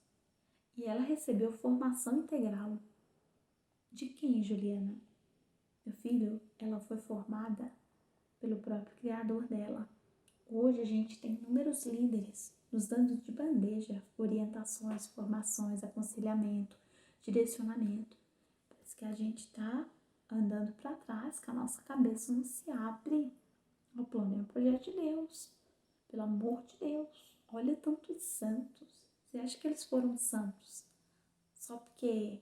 e ela recebeu formação integral. De quem, Juliana? Meu filho, ela foi formada pelo próprio Criador dela. Hoje a gente tem inúmeros líderes nos dando de bandeja orientações, formações, aconselhamento, direcionamento. Parece que a gente está andando para trás, que a nossa cabeça não se abre ao plano e ao projeto de Deus. Pelo amor de Deus, olha tantos santos. Você acha que eles foram santos só porque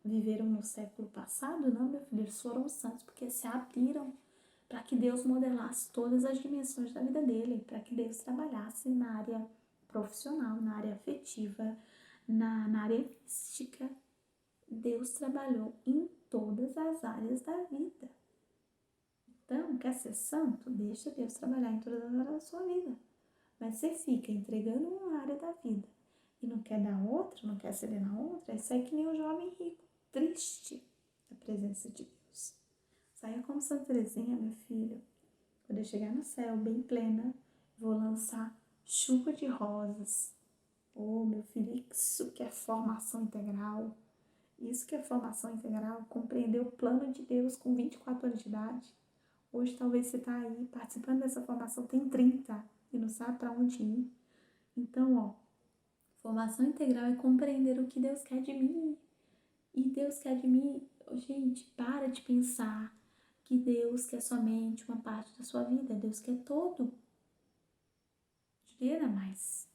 viveram no século passado? Não, meu filho, eles foram santos porque se abriram para que Deus modelasse todas as dimensões da vida dele, para que Deus trabalhasse na área profissional, na área afetiva, na área mística. Deus trabalhou em todas as áreas da vida. Então, quer ser santo? Deixa Deus trabalhar em todas as áreas da sua vida. Mas você fica entregando uma área da vida e não quer dar outra, não quer ceder na outra, aí sai que nem um jovem rico, triste da presença de Deus. Saia como Santa Teresinha, meu filho. Quando eu chegar no céu, bem plena, vou lançar chuva de rosas. Oh, meu filho, isso que é formação integral. Isso que é formação integral, compreender o plano de Deus com 24 anos de idade. Hoje talvez você está aí participando dessa formação, tem 30 e não sabe para onde ir. Então, ó, formação integral é compreender o que Deus quer de mim. E Deus quer de mim, gente, para de pensar que Deus quer somente uma parte da sua vida. Deus quer todo. Juliana, mas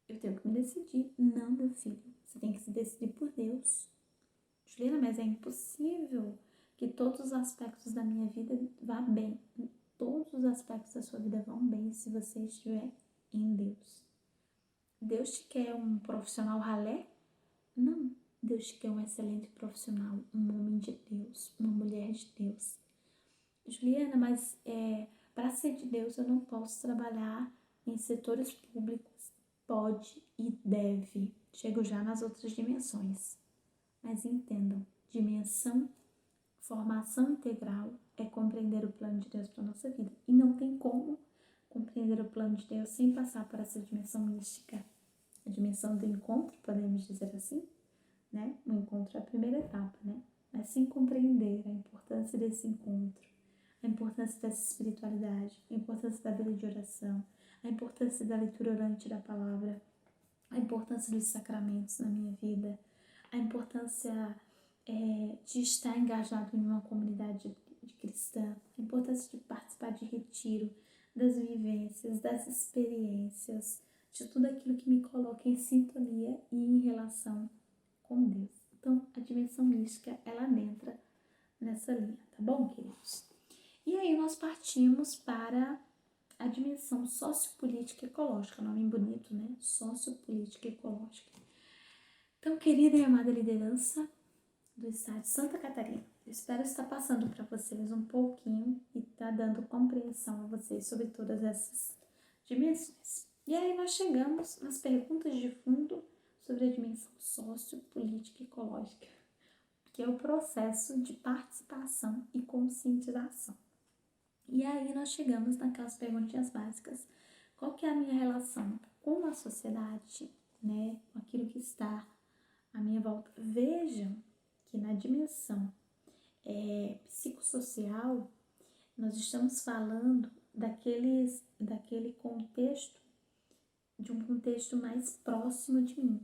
eu tenho que me decidir. Não, meu filho, você tem que se decidir por Deus. Juliana, mas é impossível que todos os aspectos da minha vida vá bem. Todos os aspectos da sua vida vão bem se você estiver em Deus. Deus te quer um profissional ralé? Não. Deus te quer um excelente profissional, um homem de Deus, uma mulher de Deus. Juliana, mas para ser de Deus eu não posso trabalhar em setores públicos. Pode e deve. Chego já nas outras dimensões. Mas entendam, formação integral é compreender o plano de Deus para a nossa vida. E não tem como compreender o plano de Deus sem passar por essa dimensão mística. A dimensão do encontro, podemos dizer assim, né? O encontro é a primeira etapa, né? Mas sem compreender a importância desse encontro, a importância dessa espiritualidade, a importância da vida de oração, a importância da leitura orante da palavra, a importância dos sacramentos na minha vida, a importância de estar engajado em uma comunidade de cristã, a importância de participar de retiro, das vivências, das experiências, de tudo aquilo que me coloca em sintonia e em relação com Deus. Então, a dimensão mística, ela entra nessa linha, tá bom, queridos? E aí nós partimos para a dimensão sociopolítica e ecológica, nome bonito, né? Sociopolítica e ecológica. Então, querida e amada liderança do estado de Santa Catarina, eu espero estar passando para vocês um pouquinho e estar dando compreensão a vocês sobre todas essas dimensões. E aí nós chegamos nas perguntas de fundo sobre a dimensão sociopolítica e ecológica, que é o processo de participação e conscientização. E aí nós chegamos naquelas perguntinhas básicas. Qual que é a minha relação com a sociedade, né? Com aquilo que está à minha volta. Vejam que na dimensão psicossocial, nós estamos falando daquele contexto, de um contexto mais próximo de mim,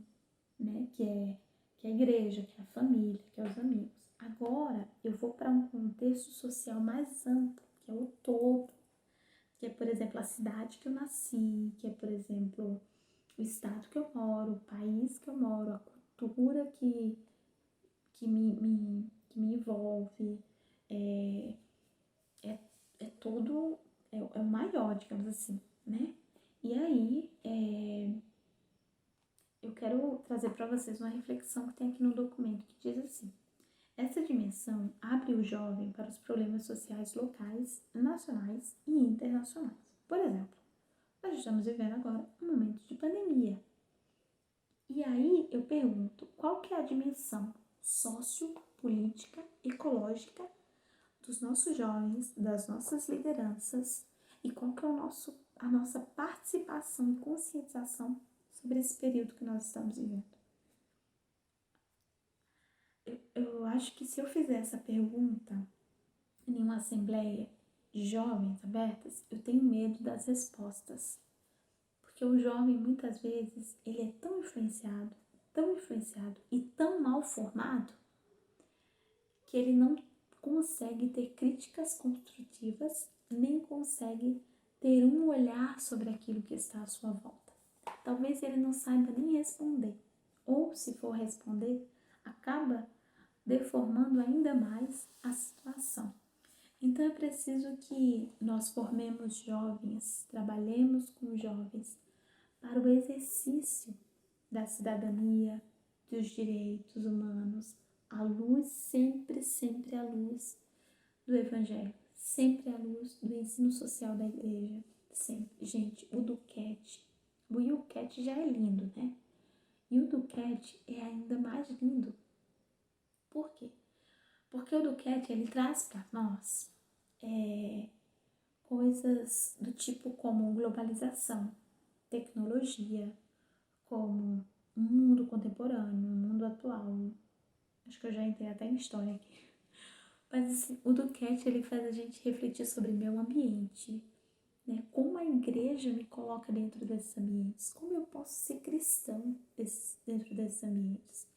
né? Que é a igreja, que é a família, que é os amigos. Agora, eu vou para um contexto social mais amplo, que é o todo, que é, por exemplo, a cidade que eu nasci, que é, por exemplo, o estado que eu moro, o país que eu moro, a cultura que me envolve, é todo, é o maior, digamos assim, né? E aí, eu quero trazer para vocês uma reflexão que tem aqui no documento, que diz assim: essa dimensão abre o jovem para os problemas sociais locais, nacionais e internacionais. Por exemplo, nós estamos vivendo agora um momento de pandemia. E aí eu pergunto, qual que é a dimensão sociopolítica, ecológica dos nossos jovens, das nossas lideranças e qual que é a nossa participação e conscientização sobre esse período que nós estamos vivendo? Eu acho que se eu fizer essa pergunta em uma assembleia de jovens abertas, eu tenho medo das respostas. Porque o jovem, muitas vezes, ele é tão influenciado e tão mal formado que ele não consegue ter críticas construtivas, nem consegue ter um olhar sobre aquilo que está à sua volta. Talvez ele não saiba nem responder, ou se for responder, acaba deformando ainda mais a situação. Então é preciso que nós formemos jovens, trabalhemos com jovens para o exercício da cidadania, dos direitos humanos, à luz, sempre à luz do Evangelho, sempre à luz do ensino social da igreja, sempre. Gente, o O You Cat já é lindo, né? E o do Cat é ainda mais lindo. Por quê? Porque o do Cat, ele traz para nós coisas do tipo como globalização, tecnologia, como um mundo contemporâneo, um mundo atual. Acho que eu já entrei até em história aqui. Mas assim, o do Cat, ele faz a gente refletir sobre meio ambiente, né? Como a igreja me coloca dentro desses ambientes, como eu posso ser cristão dentro desses ambientes.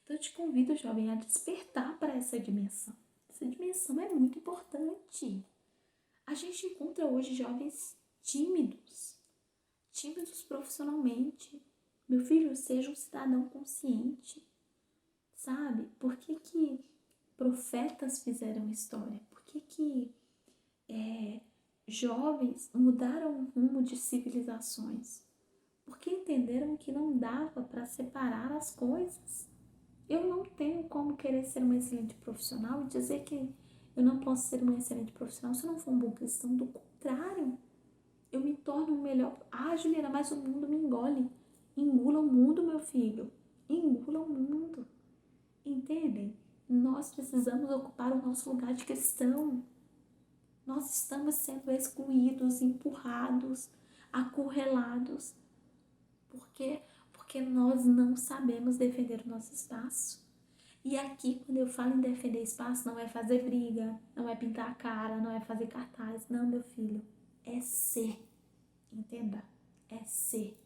Então eu te convido, jovem, a despertar para essa dimensão. Essa dimensão é muito importante. A gente encontra hoje jovens tímidos profissionalmente. Meu filho, seja um cidadão consciente, sabe? Por que profetas fizeram história? Por que jovens mudaram o rumo de civilizações? Porque entenderam que não dava para separar as coisas. Eu não tenho como querer ser uma excelente profissional e dizer que eu não posso ser uma excelente profissional se eu não for um bom cristão. Do contrário, eu me torno um melhor. Ah, Juliana, mas o mundo me engole. Engula o mundo, meu filho. Engula o mundo. Entendem? Nós precisamos ocupar o nosso lugar de cristão. Nós estamos sendo excluídos, empurrados, acurrelados. Por quê? Porque nós não sabemos defender o nosso espaço. E aqui, quando eu falo em defender espaço, não é fazer briga, não é pintar a cara, não é fazer cartaz. Não, meu filho. É ser. Entenda? É ser.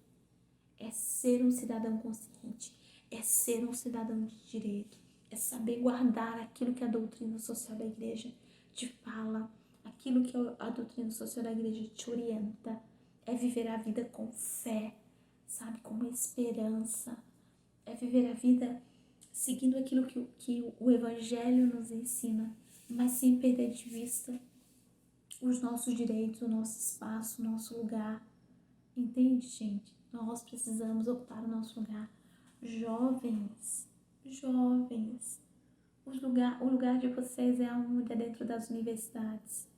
É ser um cidadão consciente. É ser um cidadão de direito. É saber guardar aquilo que a doutrina social da igreja te fala, aquilo que a doutrina social da igreja te orienta. É viver a vida com fé, sabe? Com esperança. É viver a vida seguindo aquilo que o Evangelho nos ensina, mas sem perder de vista os nossos direitos, o nosso espaço, o nosso lugar. Entende, gente? Nós precisamos ocupar o nosso lugar. Jovens, o lugar de vocês é aonde? É dentro das universidades,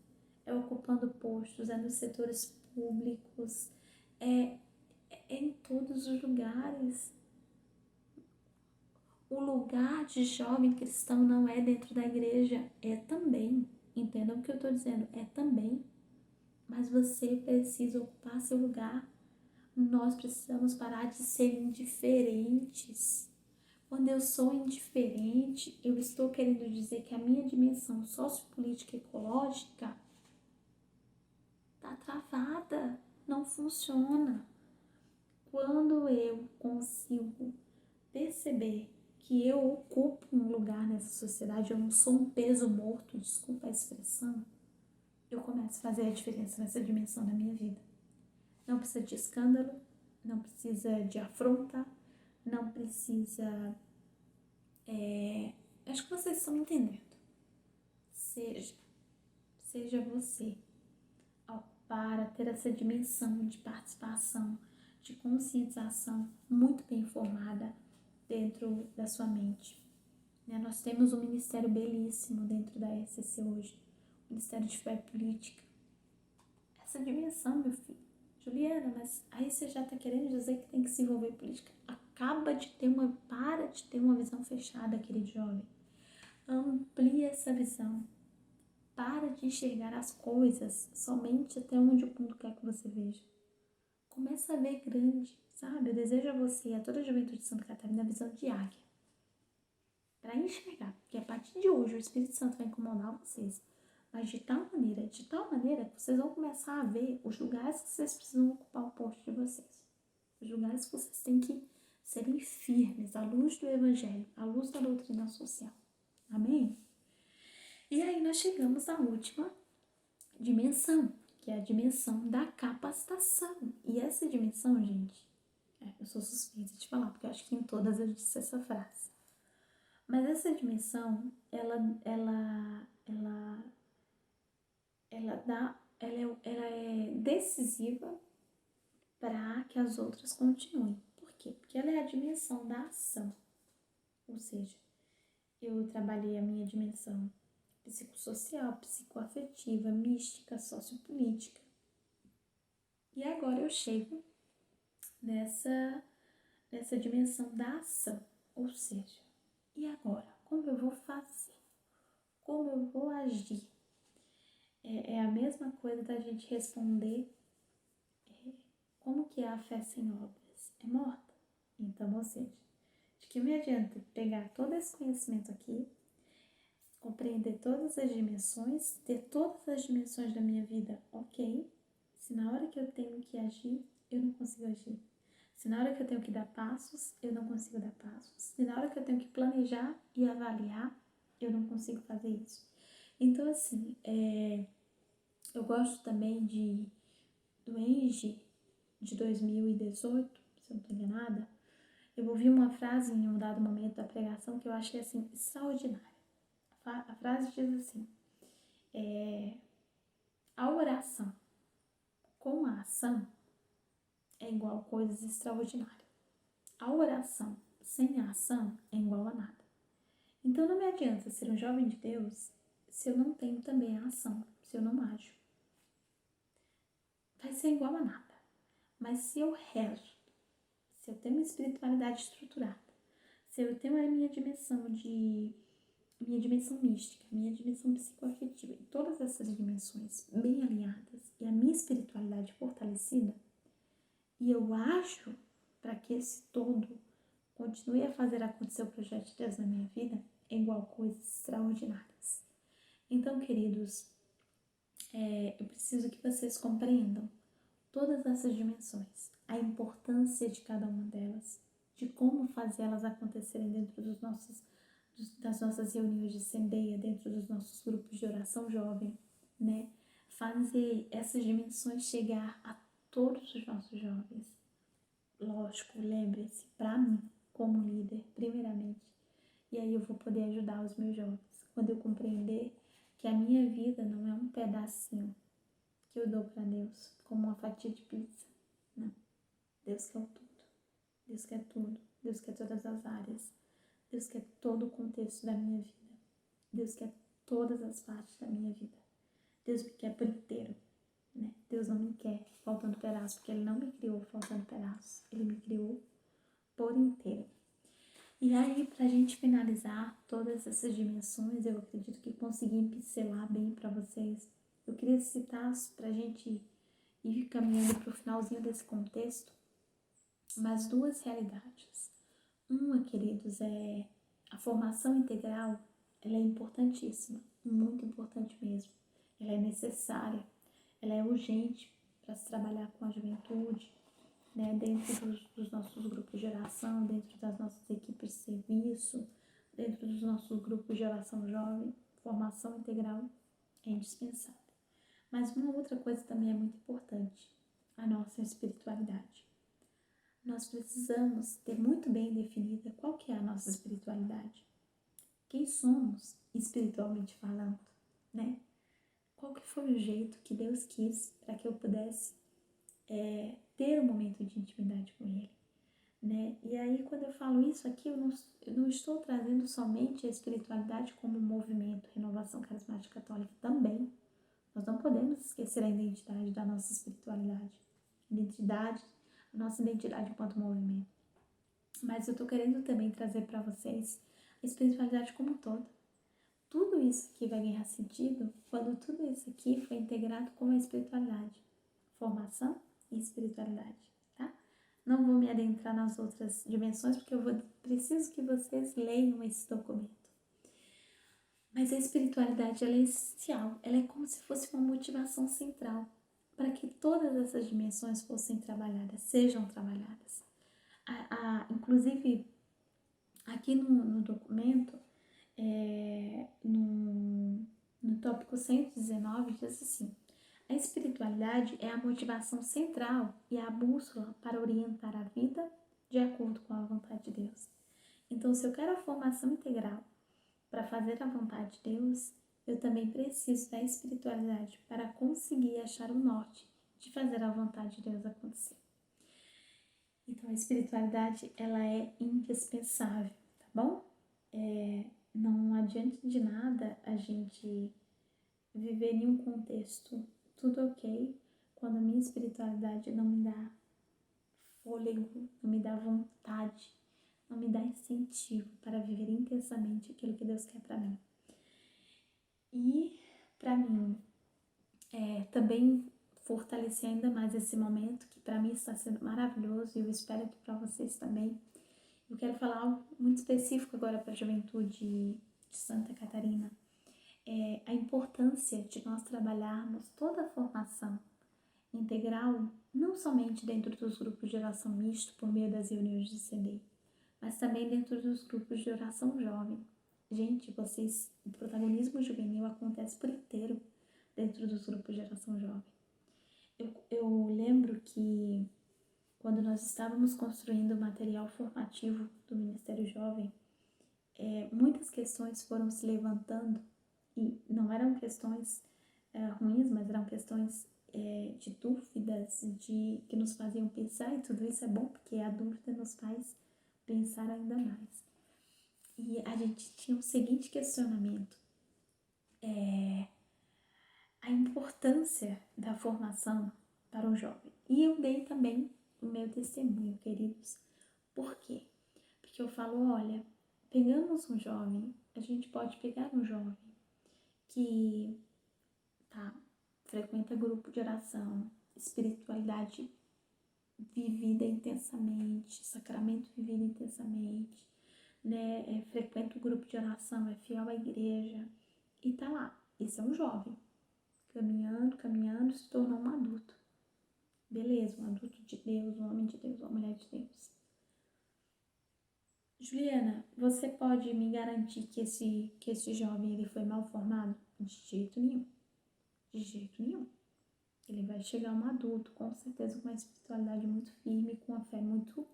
é ocupando postos, é nos setores públicos, é em todos os lugares. O lugar de jovem cristão não é dentro da igreja, é também. Entendam o que eu estou dizendo? É também. Mas você precisa ocupar seu lugar. Nós precisamos parar de ser indiferentes. Quando eu sou indiferente, eu estou querendo dizer que a minha dimensão sociopolítica e ecológica está travada, não funciona. Quando eu consigo perceber que eu ocupo um lugar nessa sociedade, eu não sou um peso morto, desculpa a expressão, eu começo a fazer a diferença nessa dimensão da minha vida. Não precisa de escândalo, não precisa de afronta, não precisa... acho que vocês estão entendendo. Seja você, para ter essa dimensão de participação, de conscientização muito bem formada dentro da sua mente. Nós temos um ministério belíssimo dentro da SCC hoje, o Ministério de Fé e Política. Essa dimensão, meu filho. Juliana, mas aí você já está querendo dizer que tem que se envolver em política. Para de ter uma visão fechada, querido jovem. Amplie essa visão. Para de enxergar as coisas somente até onde o mundo quer que você veja. Começa a ver grande, sabe? Eu desejo a você e a toda a juventude de Santa Catarina a visão de águia. Para enxergar, porque a partir de hoje o Espírito Santo vai incomodar vocês, mas de tal maneira que vocês vão começar a ver os lugares que vocês precisam ocupar o posto de vocês. Os lugares que vocês têm que serem firmes à luz do Evangelho, à luz da doutrina social. Amém? E aí nós chegamos à última dimensão, que é a dimensão da capacitação. E essa dimensão, gente, eu sou suspeita de falar, porque eu acho que em todas eu disse essa frase. Mas essa dimensão, ela é decisiva para que as outras continuem. Por quê? Porque ela é a dimensão da ação. Ou seja, eu trabalhei a minha dimensão psicossocial, psicoafetiva, mística, sociopolítica. E agora eu chego nessa dimensão da ação. Ou seja, e agora? Como eu vou fazer? Como eu vou agir? É a mesma coisa da gente responder como que é a fé sem obras? É morta. Então, ou seja, de que me adianta pegar todo esse conhecimento aqui, compreender todas as dimensões, ter todas as dimensões da minha vida, ok, se na hora que eu tenho que agir, eu não consigo agir. Se na hora que eu tenho que dar passos, eu não consigo dar passos. Se na hora que eu tenho que planejar e avaliar, eu não consigo fazer isso. Então, assim, eu gosto também do Enge de 2018, se eu não estou enganada. Eu ouvi uma frase em um dado momento da pregação que eu achei, assim, extraordinária. A frase diz assim, a oração com a ação é igual a coisas extraordinárias. A oração sem a ação é igual a nada. Então não me adianta ser um jovem de Deus se eu não tenho também a ação, se eu não ajo. Vai ser igual a nada. Mas se eu rezo, se eu tenho uma espiritualidade estruturada, se eu tenho a minha dimensão mística, minha dimensão psicoafetiva, e todas essas dimensões bem alinhadas e a minha espiritualidade fortalecida, e eu acho para que esse todo continue a fazer acontecer o projeto de Deus na minha vida, é igual a coisas extraordinárias. Então, queridos, eu preciso que vocês compreendam todas essas dimensões, a importância de cada uma delas, de como fazê-las acontecerem dentro das nossas reuniões de cendeia, dentro dos nossos grupos de oração jovem, né? Fazer essas dimensões chegar a todos os nossos jovens. Lógico, lembre-se, para mim, como líder, primeiramente, e aí eu vou poder ajudar os meus jovens. Quando eu compreender que a minha vida não é um pedacinho que eu dou para Deus, como uma fatia de pizza. Não. Deus quer o tudo. Deus quer tudo. Deus quer todas as áreas. Deus quer todo o contexto da minha vida. Deus quer todas as partes da minha vida. Deus me quer por inteiro. Né? Deus não me quer faltando pedaço, porque Ele não me criou faltando pedaços. Ele me criou por inteiro. E aí, pra gente finalizar todas essas dimensões, eu acredito que consegui pincelar bem para vocês. Eu queria citar, pra gente ir caminhando pro finalzinho desse contexto, mas duas realidades. Uma, queridos, é a formação integral, ela é importantíssima, muito importante mesmo. Ela é necessária, ela é urgente para se trabalhar com a juventude, né, dentro dos nossos grupos de oração, dentro das nossas equipes de serviço, dentro dos nossos grupos de oração jovem, formação integral é indispensável. Mas uma outra coisa também é muito importante, a nossa espiritualidade. Nós precisamos ter muito bem definida qual que é a nossa espiritualidade. Quem somos espiritualmente falando, né? Qual que foi o jeito que Deus quis para que eu pudesse ter um momento de intimidade com Ele, né? E aí, quando eu falo isso aqui, eu não estou trazendo somente a espiritualidade como um movimento, renovação carismática católica também. Nós não podemos esquecer a identidade da nossa espiritualidade, a nossa identidade enquanto movimento. Mas eu estou querendo também trazer para vocês a espiritualidade como um todo. Tudo isso aqui vai ganhar sentido quando tudo isso aqui foi integrado com a espiritualidade, formação e espiritualidade, tá? Não vou me adentrar nas outras dimensões porque preciso que vocês leiam esse documento. Mas a espiritualidade, ela é essencial, ela é como se fosse uma motivação central para que todas essas dimensões fossem trabalhadas, sejam trabalhadas. Inclusive, aqui no documento, no tópico 119, diz assim: a espiritualidade é a motivação central e a bússola para orientar a vida de acordo com a vontade de Deus. Então, se eu quero a formação integral para fazer a vontade de Deus, eu também preciso da espiritualidade para conseguir achar o norte de fazer a vontade de Deus acontecer. Então, a espiritualidade, ela é indispensável, tá bom? Não adianta de nada a gente viver em um contexto tudo ok, quando a minha espiritualidade não me dá fôlego, não me dá vontade, não me dá incentivo para viver intensamente aquilo que Deus quer para mim. E para mim, também fortalecer ainda mais esse momento, que para mim está sendo maravilhoso e eu espero que para vocês também. Eu quero falar algo muito específico agora para a juventude de Santa Catarina. A importância de nós trabalharmos toda a formação integral, não somente dentro dos grupos de oração misto por meio das reuniões de CD, mas também dentro dos grupos de oração jovem. Gente, o protagonismo juvenil acontece por inteiro dentro dos grupos de oração jovem. Eu lembro que quando nós estávamos construindo o material formativo do Ministério Jovem, muitas questões foram se levantando e não eram questões ruins, mas eram questões de dúvidas, que nos faziam pensar, e tudo isso é bom porque a dúvida nos faz pensar ainda mais. E a gente tinha o seguinte questionamento: a importância da formação para o jovem. E eu dei também o meu testemunho, queridos. Por quê? Porque eu falo, olha, pegamos um jovem, a gente pode pegar um jovem que frequenta grupo de oração, espiritualidade vivida intensamente, sacramento vivido intensamente, né? Frequenta o grupo de oração, é fiel à igreja e tá lá. Esse é um jovem, caminhando, se tornou um adulto. Beleza, um adulto de Deus, um homem de Deus, uma mulher de Deus. Juliana, você pode me garantir que esse jovem ele foi mal formado? De jeito nenhum. De jeito nenhum. Ele vai chegar um adulto, com certeza, com uma espiritualidade muito firme, com uma fé muito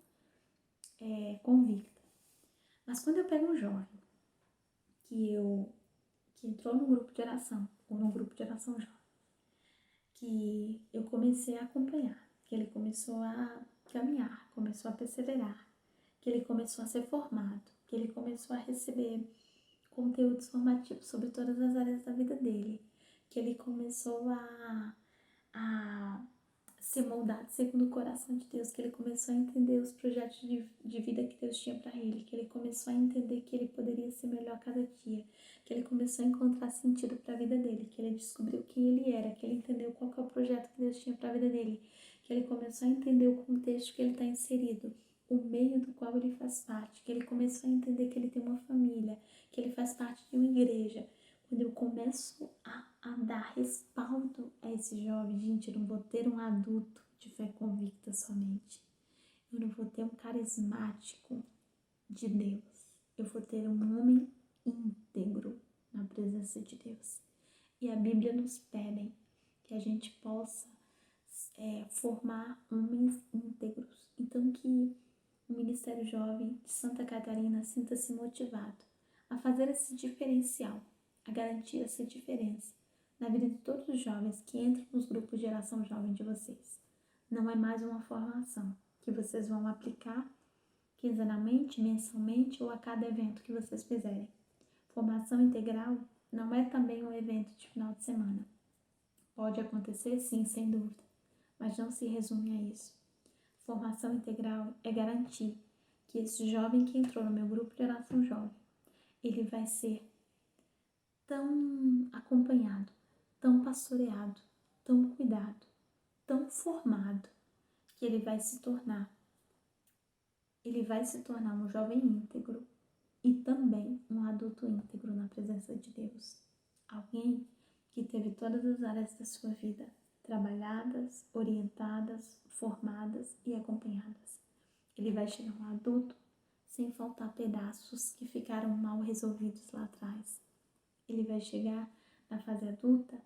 convicta. Mas quando eu pego um jovem que entrou no grupo de oração, ou no grupo de oração jovem, que eu comecei a acompanhar, que ele começou a caminhar, começou a perseverar, que ele começou a ser formado, que ele começou a receber conteúdos formativos sobre todas as áreas da vida dele, que ele começou a ser moldado segundo o coração de Deus, que ele começou a entender os projetos de vida que Deus tinha para ele, que ele começou a entender que ele poderia ser melhor cada dia, que ele começou a encontrar sentido para a vida dele, que ele descobriu quem ele era, que ele entendeu qual que é o projeto que Deus tinha para a vida dele, que ele começou a entender o contexto que ele está inserido, o meio do qual ele faz parte, que ele começou a entender que ele tem uma família, que ele faz parte de uma igreja. Quando eu começo a dar respaldo a esse jovem, gente, eu não vou ter um adulto de fé convicta somente. Eu não vou ter um carismático de Deus. Eu vou ter um homem íntegro na presença de Deus. E a Bíblia nos pede que a gente possa formar homens íntegros. Então que o Ministério Jovem de Santa Catarina sinta-se motivado a fazer esse diferencial, a garantir essa diferença na vida de todos os jovens que entram nos grupos de geração jovem de vocês. Não é mais uma formação que vocês vão aplicar quinzenalmente, mensalmente ou a cada evento que vocês fizerem. Formação integral não é também um evento de final de semana. Pode acontecer sim, sem dúvida, mas não se resume a isso. Formação integral é garantir que esse jovem que entrou no meu grupo de oração jovem, ele vai ser tão acompanhado, tão pastoreado, tão cuidado, tão formado, que ele vai se tornar um jovem íntegro e também um adulto íntegro na presença de Deus. Alguém que teve todas as áreas da sua vida trabalhadas, orientadas, formadas e acompanhadas. Ele vai chegar um adulto sem faltar pedaços que ficaram mal resolvidos lá atrás. Ele vai chegar na fase adulta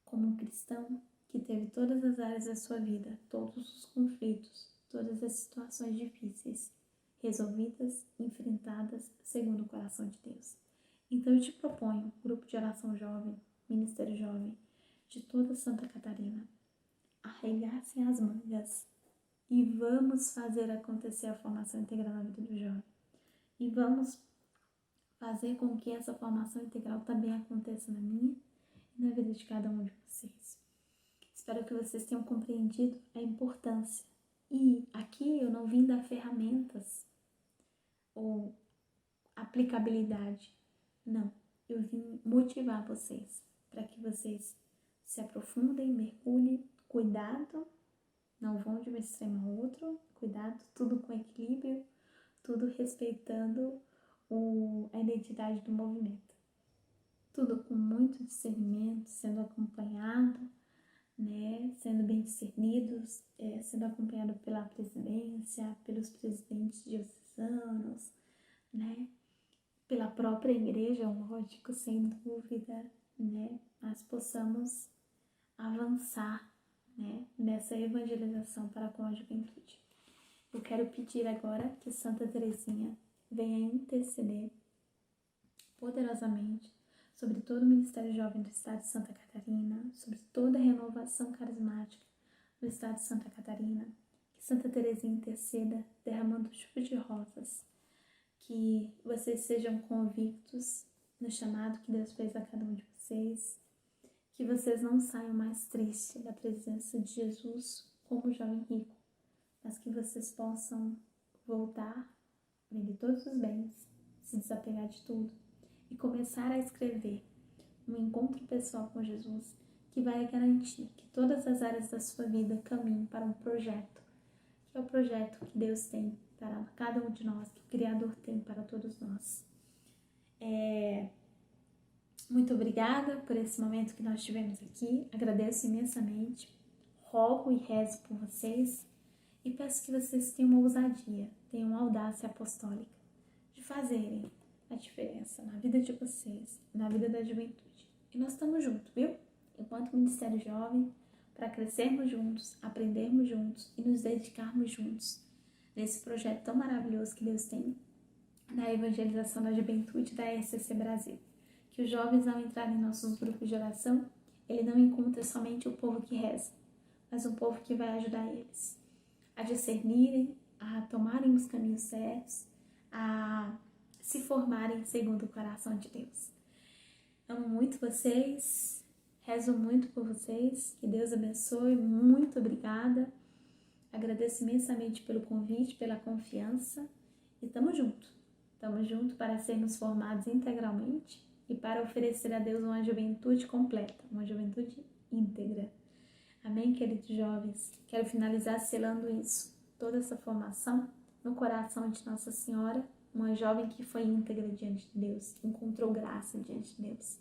como um cristão que teve todas as áreas da sua vida, todos os conflitos, todas as situações difíceis, resolvidas, enfrentadas segundo o coração de Deus. Então eu te proponho, grupo de oração jovem, Ministério Jovem, de toda Santa Catarina, arregassem as mangas e vamos fazer acontecer a formação integral na vida do jovem. E vamos fazer com que essa formação integral também aconteça na minha e na vida de cada um de vocês. Espero que vocês tenham compreendido a importância E aqui eu não vim dar ferramentas ou aplicabilidade. Não, eu vim motivar vocês para que vocês se aprofundem, mergulhem, cuidado, não vão de um extremo ao outro, cuidado, tudo com equilíbrio, tudo respeitando a identidade do movimento. Tudo com muito discernimento, sendo acompanhado, né, sendo bem discernidos, sendo acompanhado pela presidência, pelos presidentes diocesanos, né, pela própria igreja, lógico, sem dúvida, né, nós possamos avançar, né, nessa evangelização para com a juventude. Eu quero pedir agora que Santa Teresinha venha interceder poderosamente sobre todo o Ministério Jovem do Estado de Santa Catarina, sobre toda a renovação carismática do Estado de Santa Catarina, que Santa Teresinha interceda derramando chuva de rosas, que vocês sejam convictos no chamado que Deus fez a cada um de vocês, que vocês não saiam mais tristes da presença de Jesus como jovem rico, mas que vocês possam voltar, vender todos os bens, se desapegar de tudo e começar a escrever um encontro pessoal com Jesus que vai garantir que todas as áreas da sua vida caminhem para um projeto, que é o projeto que Deus tem para cada um de nós, que o Criador tem para todos nós. Muito obrigada por esse momento que nós tivemos aqui, agradeço imensamente, rogo e rezo por vocês e peço que vocês tenham uma ousadia, tenham uma audácia apostólica de fazerem a diferença na vida de vocês, na vida da juventude. E nós estamos juntos, viu? Enquanto Ministério Jovem, para crescermos juntos, aprendermos juntos e nos dedicarmos juntos nesse projeto tão maravilhoso que Deus tem na evangelização da juventude da RCC Brasil. Que os jovens, ao entrarem em nossos grupos de oração, ele não encontra somente o povo que reza, mas um povo que vai ajudar eles a discernirem, a tomarem os caminhos certos, a se formarem segundo o coração de Deus. Amo muito vocês, rezo muito por vocês, que Deus abençoe, muito obrigada. Agradeço imensamente pelo convite, pela confiança e estamos juntos para sermos formados integralmente e para oferecer a Deus uma juventude completa, uma juventude íntegra. Amém, queridos jovens? Quero finalizar selando isso, toda essa formação no coração de Nossa Senhora, uma jovem que foi íntegra diante de Deus, encontrou graça diante de Deus.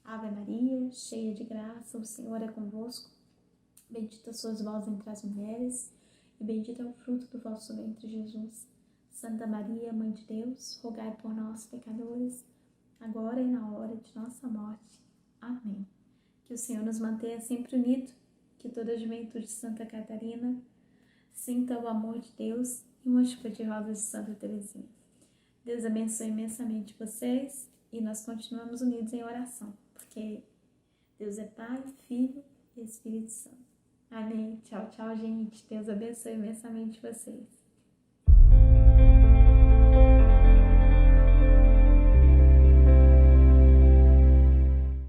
Ave Maria, cheia de graça, o Senhor é convosco. Bendita sois vós entre as mulheres, e bendito é o fruto do vosso ventre, Jesus. Santa Maria, Mãe de Deus, rogai por nós, pecadores, agora e na hora de nossa morte. Amém. Que o Senhor nos mantenha sempre unidos, que toda a juventude de Santa Catarina sinta o amor de Deus e uma chuva de rosas de Santa Teresinha. Deus abençoe imensamente vocês e nós continuamos unidos em oração, porque Deus é Pai, Filho e Espírito Santo. Amém. Tchau, tchau, gente. Deus abençoe imensamente vocês.